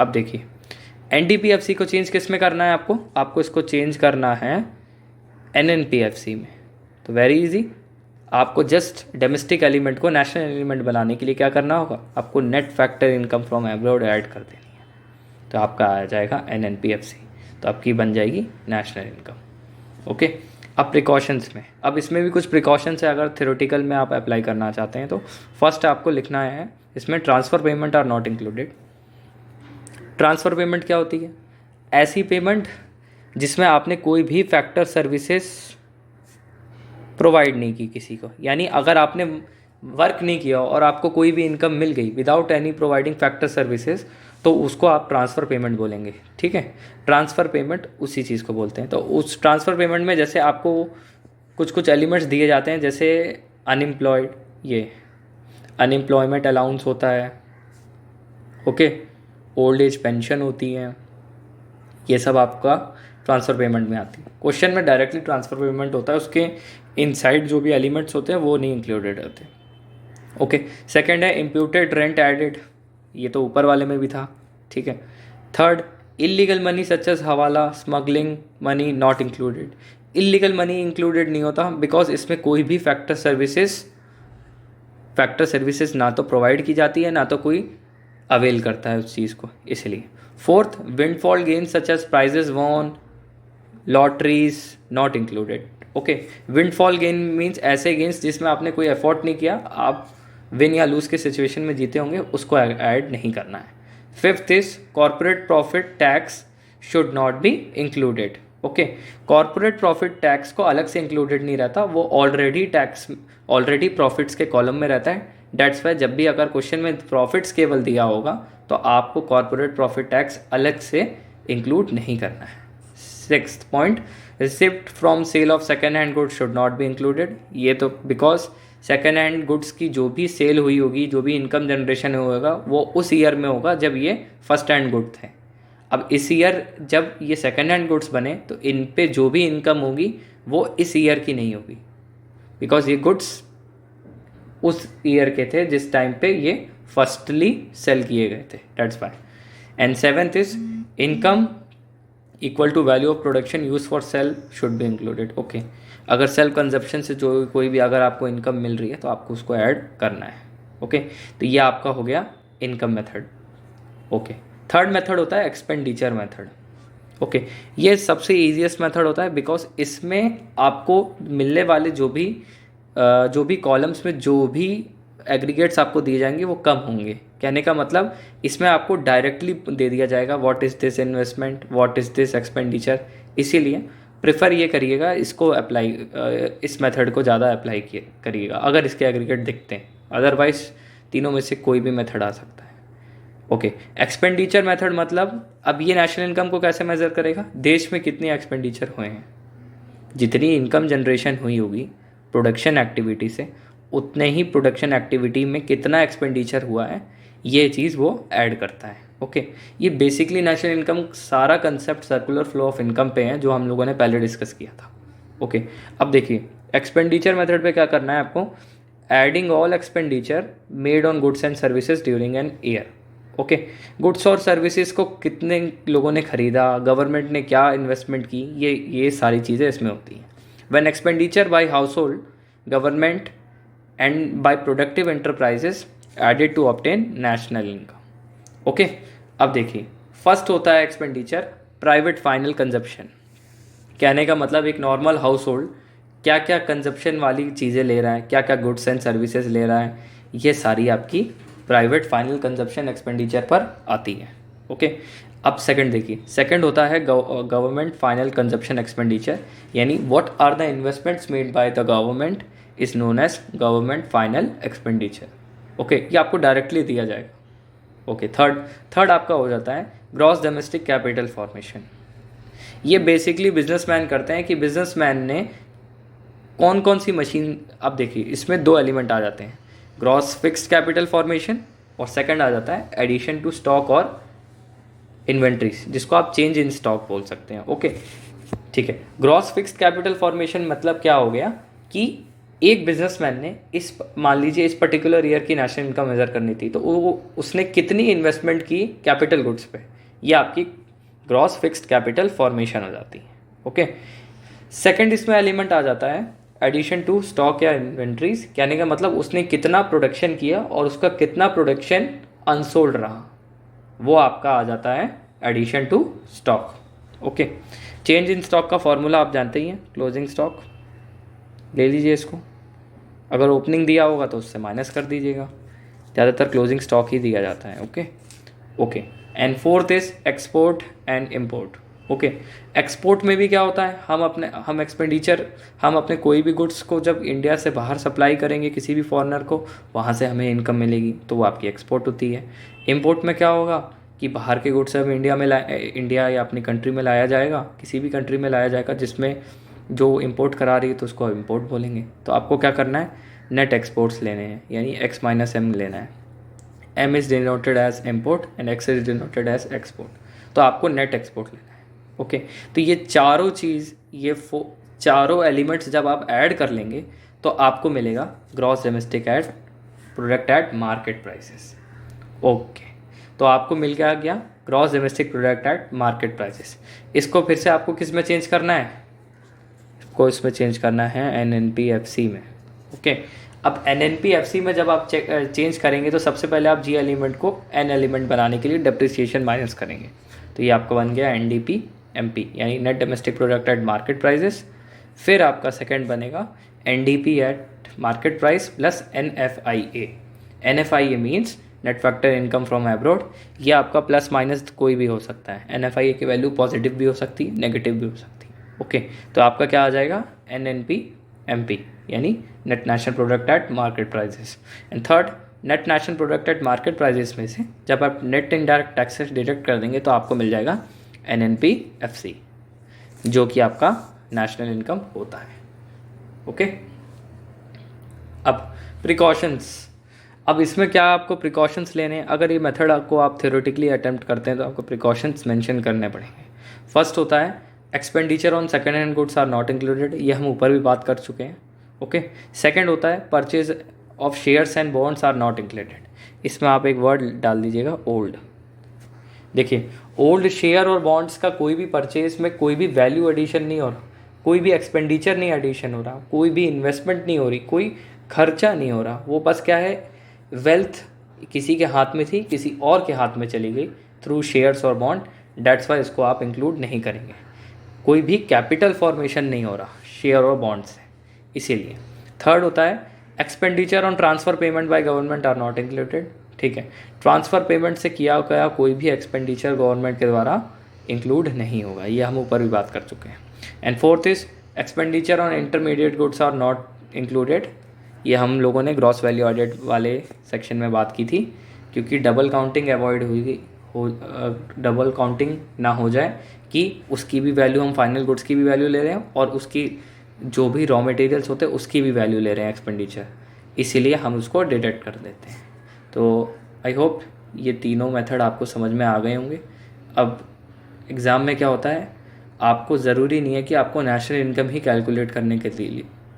अब देखिए NDPFC को चेंज किस में करना है आपको, आपको इसको चेंज करना है NNPFC में। तो वेरी इजी, आपको जस्ट डोमेस्टिक एलिमेंट को नेशनल एलिमेंट बनाने के लिए क्या करना होगा, आपको net factor income from abroad add कर देनी है, तो आपका आ जाएगा NNPFC, तो आपकी बन जाएगी नेशनल इनकम। ओके, अब प्रिकॉशंस में, अब इसमें भी कुछ प्रिकॉशंस है अगर थ्योरेटिकल में आप अप्लाई करना चाहते हैं तो। फर्स्ट आपको लिखना है इसमें transfer payment are not included. Transfer payment क्या होती है, ऐसी पेमेंट जिसमें आपने कोई भी फैक्टर सर्विसेज प्रोवाइड नहीं की किसी को, यानी अगर आपने वर्क नहीं किया और आपको कोई भी इनकम मिल गई without any providing factor services, तो उसको आप ट्रांसफ़र पेमेंट बोलेंगे। ठीक है, ट्रांसफ़र पेमेंट उसी चीज़ को बोलते हैं। तो उस ट्रांसफ़र पेमेंट में जैसे आपको कुछ एलिमेंट्स दिए जाते हैं, जैसे अनएम्प्लॉयड, ये अनएम्प्लॉयमेंट अलाउंस होता है, ओके, ओल्ड एज पेंशन होती है, ये सब आपका ट्रांसफ़र पेमेंट में आती है। क्वेश्चन में डायरेक्टली ट्रांसफ़र पेमेंट होता है, उसके इनसाइड जो भी एलिमेंट्स होते हैं वो नहीं इंक्लूडेड होते। ओके, सेकंड है इम्प्यूटेड रेंट एडेड, ये तो ऊपर वाले में भी था। ठीक है, third illegal money such as hawala, smuggling money not included. Illegal money included नहीं होता बिकॉज इसमें कोई भी फैक्टर सर्विसेज ना तो प्रोवाइड की जाती है ना तो कोई अवेल करता है उस चीज़ को, इसलिए। Fourth windfall gain such as prizes won, lotteries not included. Okay, windfall gain means ऐसे गेन्स जिसमें आपने कोई एफर्ट नहीं किया, आप विन या लूज के सिचुएशन में जीते होंगे, उसको ऐड नहीं करना है। Fifth is corporate profit tax should not be included. Okay, corporate profit tax को अलग से इंक्लूडेड नहीं रहता, वो ऑलरेडी प्रॉफिट्स के कॉलम में रहता है। डेट्स वाई जब भी अगर क्वेश्चन में प्रॉफिट्स केवल दिया होगा तो आपको कॉर्पोरेट प्रॉफिट टैक्स अलग से इंक्लूड नहीं करना है। Sixth point, receipt from sale of second hand goods should not be included. ये तो बिकॉज सेकेंड हैंड गुड्स की जो भी सेल हुई होगी, जो भी इनकम जनरेशन होगा, वो उस ईयर में होगा जब ये फर्स्ट हैंड गुड थे। अब इस ईयर जब ये सेकेंड हैंड गुड्स बने तो इन पे जो भी इनकम होगी वो इस ईयर की नहीं होगी, बिकॉज ये गुड्स उस ईयर के थे जिस टाइम पे ये फर्स्टली सेल किए गए थे, that's why. And seventh is income equal to value of production use for sale should be included. Okay, अगर सेल्फ कंजप्शन से जो कोई भी अगर आपको इनकम मिल रही है तो आपको उसको ऐड करना है। ओके, तो ये आपका हो गया income method. Okay, third method होता है एक्सपेंडिचर मेथड। ओके, ये सबसे ईजीएस्ट मेथड होता है बिकॉज इसमें आपको मिलने वाले जो भी कॉलम्स में जो भी एग्रीगेट्स आपको दिए जाएंगे वो कम होंगे। कहने का मतलब इसमें आपको डायरेक्टली दे दिया जाएगा what is this investment, what is this expenditure, इसीलिए प्रेफर ये करिएगा इसको अप्लाई, इस मेथड को ज़्यादा अप्लाई करिएगा अगर इसके एग्रीगेट दिखते हैं, अदरवाइज तीनों में से कोई भी मेथड आ सकता है। ओके, एक्सपेंडिचर मेथड मतलब अब ये नेशनल इनकम को कैसे मेज़र करेगा, देश में कितने एक्सपेंडिचर हुए हैं, जितनी इनकम जनरेशन हुई होगी प्रोडक्शन एक्टिविटी से, उतने ही प्रोडक्शन एक्टिविटी में कितना एक्सपेंडिचर हुआ है ये चीज़ वो ऐड करता है। ओके, ये बेसिकली नेशनल इनकम सारा concept circular flow of income पे है जो हम लोगों ने पहले डिस्कस किया था। ओके, अब देखिए एक्सपेंडिचर मेथड पे क्या करना है आपको, adding all expenditure made on goods and services during an year. Okay, goods और सर्विसेज को कितने लोगों ने ख़रीदा, गवर्नमेंट ने क्या इन्वेस्टमेंट की, ये सारी चीज़ें इसमें होती हैं। When expenditure by household, government and by productive enterprises added to obtain national income. Okay, अब देखिए फर्स्ट होता है एक्सपेंडिचर प्राइवेट फाइनल कंजप्शन। कहने का मतलब एक नॉर्मल हाउस होल्ड क्या क्या कंजप्शन वाली चीज़ें ले रहा है, क्या क्या गुड्स एंड सर्विसेज ले रहा है, ये सारी आपकी प्राइवेट फाइनल कंजप्शन एक्सपेंडिचर पर आती है। ओके, अब सेकंड देखिए, सेकंड होता है गवर्नमेंट फाइनल कंजप्शन एक्सपेंडिचर, यानी what are the investments made by the government is known as government final expenditure. Okay, ये आपको डायरेक्टली दिया जाएगा। ओके, थर्ड आपका हो जाता है ग्रॉस डोमेस्टिक कैपिटल फॉर्मेशन। ये बेसिकली बिजनेसमैन करते हैं कि बिजनेसमैन ने कौन कौन सी मशीन, अब देखिए इसमें दो एलिमेंट आ जाते हैं, ग्रॉस फिक्स्ड कैपिटल फॉर्मेशन और सेकंड आ जाता है एडिशन टू स्टॉक और इन्वेंट्रीज, जिसको आप चेंज इन स्टॉक बोल सकते हैं। ओके, ठीक है। ग्रॉस फिक्स्ड कैपिटल फॉर्मेशन मतलब क्या हो गया कि एक बिजनेसमैन ने इस मान लीजिए इस पर्टिकुलर ईयर की नेशनल इनकम मेजर करनी थी, तो वो उसने कितनी इन्वेस्टमेंट की कैपिटल गुड्स पे, ये आपकी ग्रॉस फिक्स्ड कैपिटल फॉर्मेशन हो जाती है। ओके। सेकंड इसमें एलिमेंट आ जाता है एडिशन टू स्टॉक या इन्वेंट्रीज, कहने का मतलब उसने कितना प्रोडक्शन किया और उसका कितना प्रोडक्शन अनसोल्ड रहा, वो आपका आ जाता है addition to stock. Okay. Change in stock का फॉर्मूला आप जानते ही हैं, क्लोजिंग स्टॉक ले लीजिए इसको, अगर ओपनिंग दिया होगा तो उससे माइनस कर दीजिएगा, ज़्यादातर क्लोजिंग स्टॉक ही दिया जाता है। Okay okay. And fourth is export and import. Okay. Export में भी क्या होता है, हम अपने कोई भी गुड्स को जब इंडिया से बाहर सप्लाई करेंगे किसी भी फॉरेनर को, वहाँ से हमें इनकम मिलेगी, तो वो आपकी एक्सपोर्ट होती है। इम्पोर्ट में क्या होगा कि बाहर के गुड्स अब इंडिया या अपनी कंट्री में लाया जाएगा, किसी भी कंट्री में लाया जाएगा जिसमें जो इंपोर्ट करा रही है तो उसको इंपोर्ट बोलेंगे। तो आपको क्या करना है, नेट एक्सपोर्ट्स लेने हैं, यानी x माइनस एम लेना है। m is denoted as import and x is denoted as export, तो आपको नेट एक्सपोर्ट लेना है। ओके। तो ये चारों चीज़, ये चारों एलिमेंट्स जब आप ऐड कर लेंगे तो आपको मिलेगा gross domestic product at market prices. Okay. तो आपको मिल गया gross domestic product at market prices. इसको फिर से आपको किस में चेंज करना है, को इसमें चेंज करना है NNPFC में। ओके। अब NNPFC में जब आप चेंज करेंगे तो सबसे पहले आप G एलिमेंट को N एलिमेंट बनाने के लिए डिप्रिसिएशन माइनस करेंगे, तो ये आपका बन गया NDP-MP, यानी net domestic product at market prices. फिर आपका सेकंड बनेगा NDP eight market price plus NFIA। NFIA means net factor income from abroad, ये आपका प्लस माइनस कोई भी हो सकता है। NFIA की वैल्यू पॉजिटिव भी हो सकती है, नेगेटिव भी हो सकती है। ओके। तो आपका क्या आ जाएगा NNP-MP, यानी net national product at market prices. And third, net national product at market prices में से जब आप नेट इनडायरेक्ट टैक्सेस डिडक्ट कर देंगे तो आपको मिल जाएगा NNPFC, जो कि आपका नेशनल इनकम होता है। ओके। अब प्रिकॉशंस, अब इसमें क्या आपको प्रिकॉशंस लेने हैं, अगर ये मेथड आपको आप थ्योरेटिकली अटेम्प्ट करते हैं तो आपको प्रिकॉशंस मेंशन करने पड़ेंगे। फर्स्ट होता है expenditure on second hand goods are not included, ये हम ऊपर भी बात कर चुके हैं। ओके। सेकंड होता है purchase of shares and bonds are not included, इसमें आप एक वर्ड डाल दीजिएगा ओल्ड। देखिए, ओल्ड शेयर और बॉन्ड्स का कोई भी परचेज में कोई भी वैल्यू एडिशन नहीं हो रहा, कोई भी एक्सपेंडिचर नहीं एडिशन हो रहा, कोई भी इन्वेस्टमेंट नहीं हो रही, कोई खर्चा नहीं हो रहा, वो बस क्या है, वेल्थ किसी के हाथ में थी, किसी और के हाथ में चली गई थ्रू शेयर्स और बॉन्ड, डेट्स वाई इसको आप इंक्लूड नहीं करेंगे। कोई भी कैपिटल फॉर्मेशन नहीं हो रहा शेयर और बॉन्ड से, इसीलिए। थर्ड होता है expenditure on transfer payment by government are not included. ठीक है, ट्रांसफ़र पेमेंट से किया गया कोई भी एक्सपेंडिचर गवर्नमेंट के द्वारा इंक्लूड नहीं होगा, ये हम ऊपर भी बात कर चुके हैं। And fourth is expenditure on intermediate goods are not included, ये हम लोगों ने ग्रॉस वैल्यू एडेड वाले सेक्शन में बात की थी, क्योंकि डबल काउंटिंग अवॉइड हुई, डबल काउंटिंग ना हो जाए कि उसकी भी वैल्यू, हम फाइनल गुड्स की भी वैल्यू ले रहे हैं और उसकी जो भी रॉ मटेरियल्स होते हैं उसकी भी वैल्यू ले रहे हैं एक्सपेंडिचर, इसीलिए हम उसको डिडक्ट कर देते हैं। तो आई होप ये तीनों मेथड आपको समझ में आ गए होंगे। अब एग्ज़ाम में क्या होता है, आपको ज़रूरी नहीं है कि आपको नेशनल इनकम ही कैलकुलेट करने के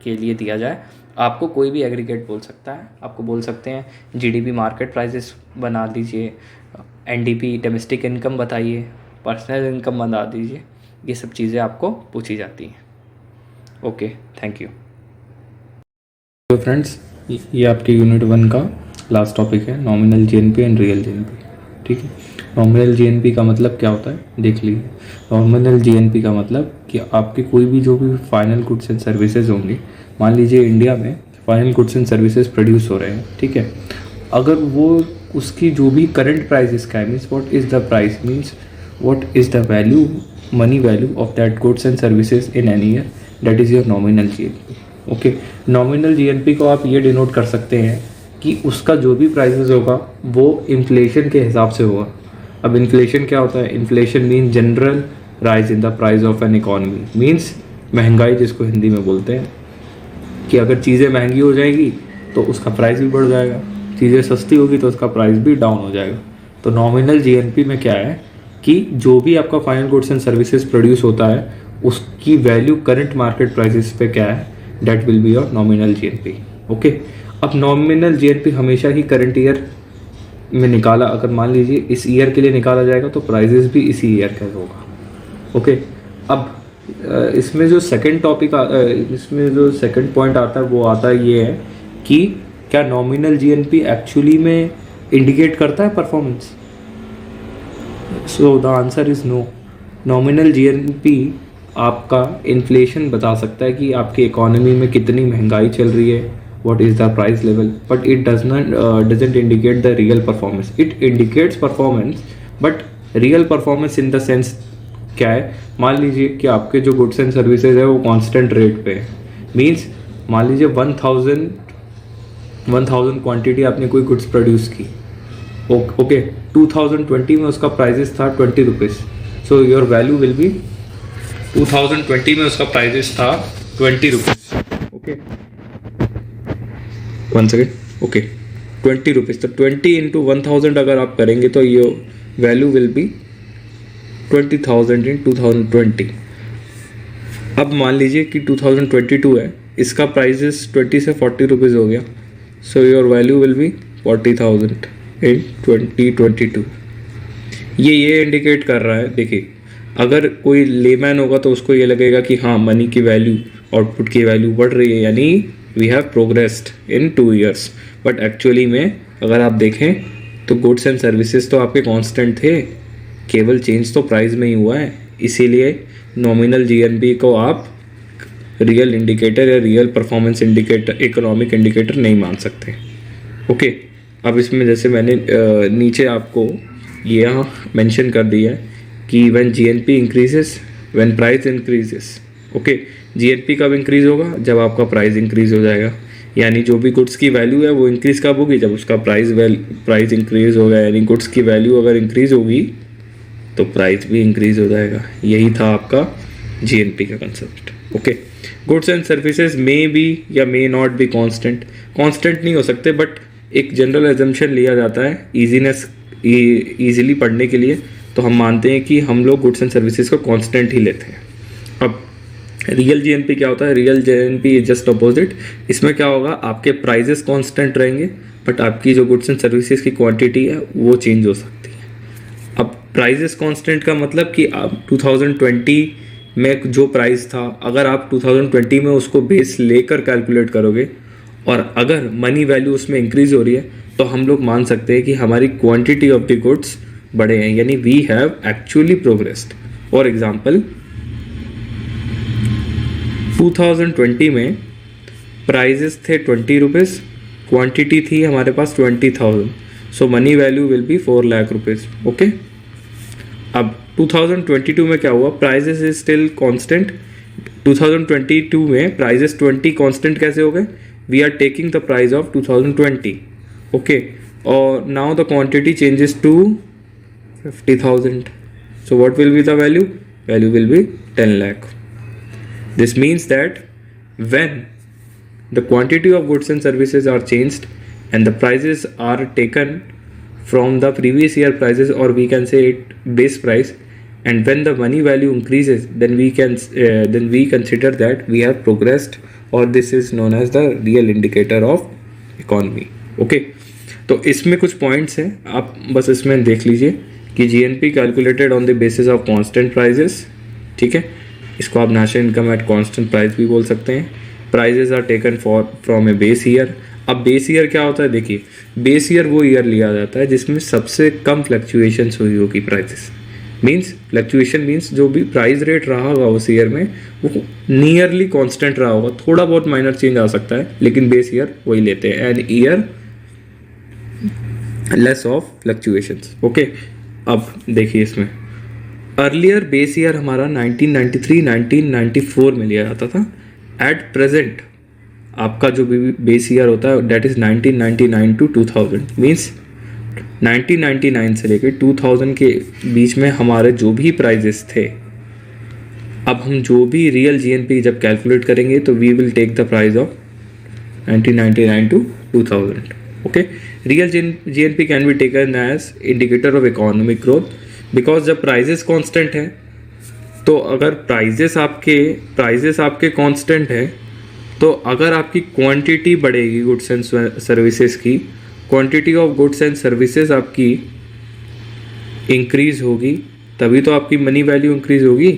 लिए दिया जाए, आपको कोई भी एग्रीगेट बोल सकता है। आपको बोल सकते हैं GDP मार्केट प्राइसेस बना दीजिए, NDP डोमेस्टिक इनकम बताइए, पर्सनल इनकम बता दीजिए, ये सब चीज़ें आपको पूछी जाती हैं। Okay, thank you. तो फ्रेंड्स, ये आपके यूनिट 1 का लास्ट टॉपिक है, nominal GNP and real GNP। ठीक है, नॉमिनल GNP का मतलब क्या होता है देख लीजिए। नॉमिनल GNP का मतलब कि आपके कोई भी जो भी फाइनल गुड्स एंड सर्विसेज होंगे, मान लीजिए इंडिया में final goods and services produce हो रहे हैं, ठीक है, अगर वो उसकी जो भी करंट प्राइस इसका है, means what is the price, means what is the value, money value of that goods and services in any year, that is your nominal GNP। Okay, nominal GNP को आप ये डिनोट कर सकते हैं कि उसका जो भी प्राइसेस होगा वो इन्फ्लेशन के हिसाब से होगा। अब इन्फ्लेशन क्या होता है, inflation mean general rise in the price of N economy, means महंगाई जिसको हिंदी में बोलते हैं, कि अगर चीज़ें महंगी हो जाएगी तो उसका प्राइस भी बढ़ जाएगा, चीज़ें सस्ती होगी तो उसका प्राइस भी डाउन हो जाएगा। तो नॉमिनल GNP में क्या है कि जो भी आपका final goods and services produce होता है उसकी वैल्यू करंट मार्केट प्राइसेस पे क्या है, that will be your nominal GNP. Okay, अब नॉमिनल जीएनपी हमेशा ही करंट ईयर में निकाला, अगर मान लीजिए इस ईयर के लिए निकाला जाएगा तो प्राइजेस भी इसी ईयर का होगा। ओके, अब इसमें जो सेकंड टॉपिक इसमें जो सेकंड पॉइंट आता है वो आता है ये है कि क्या नॉमिनल जीएनपी एक्चुअली में इंडिकेट करता है performance. So the answer is no. Nominal GNP आपका इन्फ्लेशन बता सकता है कि आपकी इकोनॉमी में कितनी महंगाई चल रही है, what is the price level, but it doesn't indicate the real performance. It indicates performance, but real performance in the sense क्या है, मान लीजिए कि आपके जो गुड्स एंड सर्विसेज है वो कांस्टेंट रेट पे है, मींस मान लीजिए 1000 क्वांटिटी आपने कोई गुड्स प्रोड्यूस की, ओके 2020 में उसका प्राइजेस था 20 rupees, so your value will B 2020 में उसका प्राइजेस था 20 rupees. Okay, one second, okay 20 rupees, तो 20 इंटू 1000 अगर आप करेंगे तो ये वैल्यू विल बी 20,000 इन 2020। अब मान लीजिए कि 2022 है, इसका प्राइजेस 20 से 40 रुपीज़ हो गया, so your value will B 40,000 इन 2022। ये इंडिकेट कर रहा है, देखिए अगर कोई लेमैन होगा तो उसको ये लगेगा कि हाँ मनी की वैल्यू, आउटपुट की वैल्यू बढ़ रही है, यानी we have progressed in 2 years। But actually में अगर आप देखें तो गुड्स एंड सर्विसेज तो आपके कांस्टेंट थे, केवल चेंज तो प्राइस में ही हुआ है, इसीलिए नॉमिनल जीएनपी को आप रियल इंडिकेटर या real performance indicator, economic indicator नहीं मान सकते। ओके, अब इसमें जैसे मैंने नीचे आपको ये यहाँ मेंशन कर दिया है कि when GNP increases when price increases. Okay, GNP कब इंक्रीज़ होगा, जब आपका प्राइस इंक्रीज़ हो जाएगा, यानी जो भी गुड्स की वैल्यू है वो इंक्रीज़ कब होगी, जब उसका प्राइस इंक्रीज़ होगा, यानी गुड्स की वैल्यू अगर इंक्रीज़ होगी तो प्राइस भी इंक्रीज़ हो जाएगा। यही था आपका जीएनपी का concept. Okay, goods and services may be या मे नॉट बी कांस्टेंट नहीं हो सकते, बट एक जनरल एजम्पशन लिया जाता है ईजिली पढ़ने के लिए, तो हम मानते हैं कि हम लोग गुड्स एंड सर्विसेज को कांस्टेंट ही लेते हैं। अब रियल जीएनपी क्या होता है, real GNP is just opposite. इसमें क्या होगा, आपके प्राइजेस कांस्टेंट रहेंगे, बट आपकी जो गुड्स एंड सर्विसेज की क्वांटिटी है वो चेंज हो सकती है। अब प्राइजेस कांस्टेंट का मतलब कि आप 2020 में जो प्राइस था, अगर आप 2020 में उसको बेस लेकर कैलकुलेट करोगे और अगर मनी वैल्यू उसमें इंक्रीज हो रही है तो हम लोग मान सकते हैं कि हमारी क्वांटिटी ऑफ द गुड्स बढ़े हैं, यानी we have actually progressed. For example 2020 में प्राइजेस थे 20 रुपीज़, क्वांटिटी थी हमारे पास 20,000, so money value will be 4 lakh rupees. Okay, अब 2022 में क्या हुआ, प्राइजेस इज स्टिल कांस्टेंट। 2022 में प्राइजेस 20 कांस्टेंट कैसे हो गए, we are taking the price of 2020। Okay, और now the quantity changes to 50,000, so what will be the value will be 10 lakh। This means that when the quantity of goods and services are changed and the prices are taken from the previous year prices, or we can say it base price, and when the money value increases, then we consider that we have progressed, or this is known as the real indicator of economy। okay, तो इसमें कुछ points हैं, आप बस इसमें देख लीजिए कि GNP calculated on the basis of constant prices. ठीक है, इसको आप national income at constant price भी बोल सकते हैं। Prices are taken from a base year. अब बेस ईयर क्या होता है, देखिए बेस ईयर वो ईयर लिया जाता है जिसमें सबसे कम फ्लक्चुएशंस हुई होगी प्राइसेस। मीन्स फ्लक्चुएशन मीन्स जो भी प्राइस रेट रहा होगा उस ईयर में वो नियरली कांस्टेंट रहा होगा, थोड़ा बहुत माइनर चेंज आ सकता है, लेकिन बेस ईयर वही लेते हैं, an year less of fluctuations. Okay, अब देखिए इसमें अर्लियर बेस ईयर हमारा 1993-1994 में लिया जाता था। एट प्रेजेंट आपका जो भी बेस ईयर होता है दैट इज़ 1999 टू 2000। मीन्स 1999 से लेकर 2000 के बीच में हमारे जो भी प्राइजेस थे, अब हम जो भी रियल जीएनपी जब कैलकुलेट करेंगे तो we will take the price of 1999 to 2000। Okay, real GNP can be taken as indicator of economic growth, because जब प्राइजेस कांस्टेंट है तो अगर प्राइजेस आपके कांस्टेंट है, तो अगर आपकी क्वांटिटी बढ़ेगी गुड्स एंड सर्विसेज की, quantity of goods and services आपकी इंक्रीज होगी, तभी तो आपकी मनी वैल्यू इंक्रीज होगी,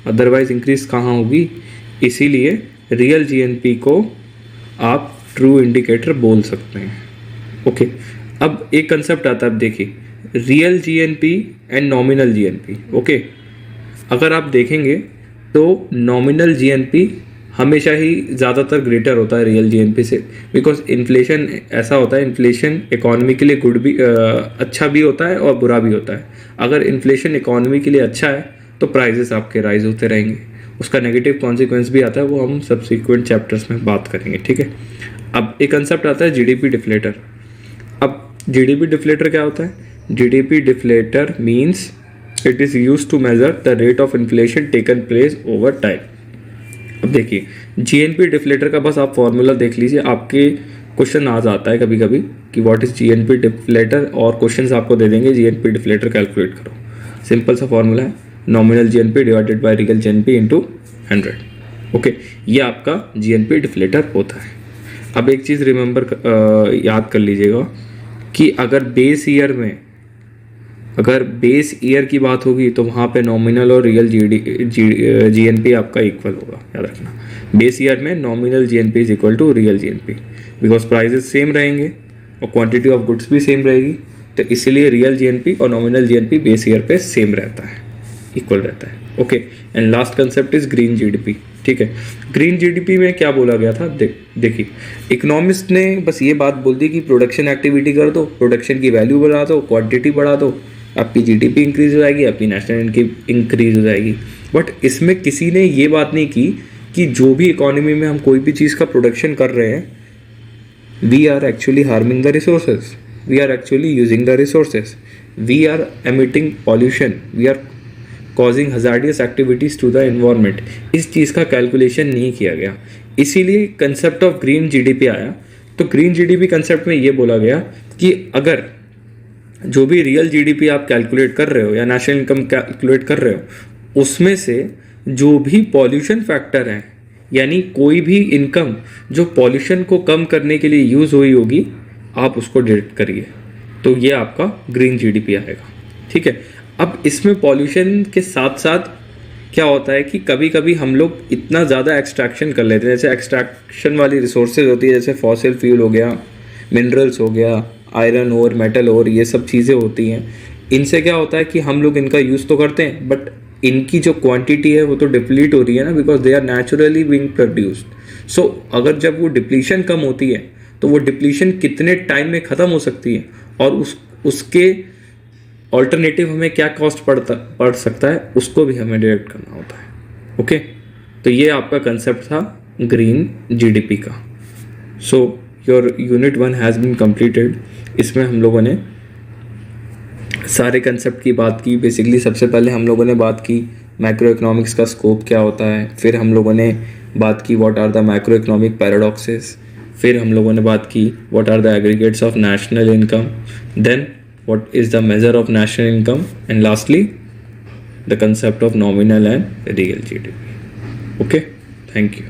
अदरवाइज इंक्रीज कहाँ होगी। इसीलिए रियल जीएनपी को आप ट्रू इंडिकेटर बोल सकते हैं। ओके, अब एक कंसेप्ट आता है, अब देखिए real GNP and nominal GNP. Okay, अगर आप देखेंगे तो नॉमिनल जीएनपी हमेशा ही ज़्यादातर ग्रेटर होता है रियल जीएनपी से, बिकॉज इन्फ्लेशन ऐसा होता है, इन्फ्लेशन इकोनॉमी के लिए गुड भी अच्छा भी होता है और बुरा भी होता है। अगर इन्फ्लेशन इकोनॉमी के लिए अच्छा है तो प्राइजेस आपके राइज होते रहेंगे, उसका नेगेटिव कॉन्सिक्वेंस भी आता है, वो हम सब्सिक्वेंट चैप्टर्स में बात करेंगे, ठीक है। अब एक कंसेप्ट आता है जीडीपी डिफ्लेटर। अब जीडीपी डिफ्लेटर क्या होता है? GDP deflator means it is use to measure the rate of inflation taken place over time. अब देखिए जीएनपी डिफ्लेटर का बस आप फॉर्मूला देख लीजिए, आपके क्वेश्चन आ जाता है कभी कभी कि व्हाट इज जीएनपी डिफ्लेटर, और क्वेश्चंस आपको दे देंगे जीएनपी डिफ्लेटर कैलकुलेट करो। सिंपल सा फॉर्मूला है, nominal GNP divided by real GNP into 100। Okay, ये आपका जीएनपी डिफ्लेटर होता है। अब एक चीज़ रिमेंबर याद कर लीजिएगा कि अगर बेस ईयर की बात होगी तो वहाँ पे नॉमिनल और रियल जीएनपी आपका इक्वल होगा, याद रखना। बेस ईयर में nominal GNP is equal to real GNP, because prices same रहेंगे और क्वांटिटी ऑफ गुड्स भी सेम रहेगी, तो इसीलिए रियल जीएनपी और नॉमिनल जीएनपी बेस ईयर पे सेम रहता है, इक्वल रहता है। Okay, and last concept is green GDP. ठीक है, ग्रीन जीडीपी में क्या बोला गया था? देखिए इकोनॉमिस्ट ने बस ये बात बोल दी कि प्रोडक्शन एक्टिविटी कर दो, प्रोडक्शन की वैल्यू बढ़ा दो, क्वांटिटी बढ़ा दो, आपकी जीडीपी इंक्रीज हो जाएगी, आपकी नेशनल इनकम इंक्रीज हो जाएगी। बट इसमें किसी ने ये बात नहीं की कि जो भी इकोनॉमी में हम कोई भी चीज़ का प्रोडक्शन कर रहे हैं, we are actually harming the resources, we are actually using the resources, we are emitting pollution, we are causing hazardous activities to the environment. इस चीज़ का कैलकुलेशन नहीं किया गया, इसीलिए कंसेप्ट ऑफ ग्रीन जीडीपी आया। तो ग्रीन जीडीपी कंसेप्ट में ये बोला गया कि अगर जो भी रियल जीडीपी आप कैलकुलेट कर रहे हो या नेशनल इनकम कैलकुलेट कर रहे हो, उसमें से जो भी पॉल्यूशन फैक्टर है, यानी कोई भी इनकम जो पॉल्यूशन को कम करने के लिए यूज़ हुई होगी, आप उसको डिडक्ट करिए, तो ये आपका ग्रीन जीडीपी आएगा। ठीक है, अब इसमें पॉल्यूशन के साथ साथ क्या होता है कि कभी कभी हम लोग इतना ज़्यादा एक्सट्रैक्शन कर लेते हैं, जैसे एक्सट्रैक्शन वाली रिसोर्सेज होती है, जैसे फॉसिल फ्यूल हो गया, मिनरल्स हो गया, आयरन और मेटल और ये सब चीज़ें होती हैं। इनसे क्या होता है कि हम लोग इनका यूज़ तो करते हैं, बट इनकी जो क्वांटिटी है वो तो डिप्लीट हो रही है ना, because they are naturally being produced. So अगर जब वो डिप्लीशन कम होती है तो वो डिप्लीशन कितने टाइम में ख़त्म हो सकती है, और उसके ऑल्टरनेटिव हमें क्या कॉस्ट पड़ सकता है, उसको भी हमें डिडक्ट करना होता है। ओके, तो ये आपका कंसेप्ट था ग्रीन जीडीपी का। So your unit 1 has been completed. इसमें हम लोगों ने सारे कंसेप्ट की बात की। बेसिकली सबसे पहले हम लोगों ने बात की मैक्रो इकोनॉमिक्स का स्कोप क्या होता है, फिर हम लोगों ने बात की what are the macro economic paradoxes, फिर हम लोगों ने बात की what are the aggregates of national income, then what is the measure of national income, and lastly the concept of nominal and real GDP. Okay, thank you.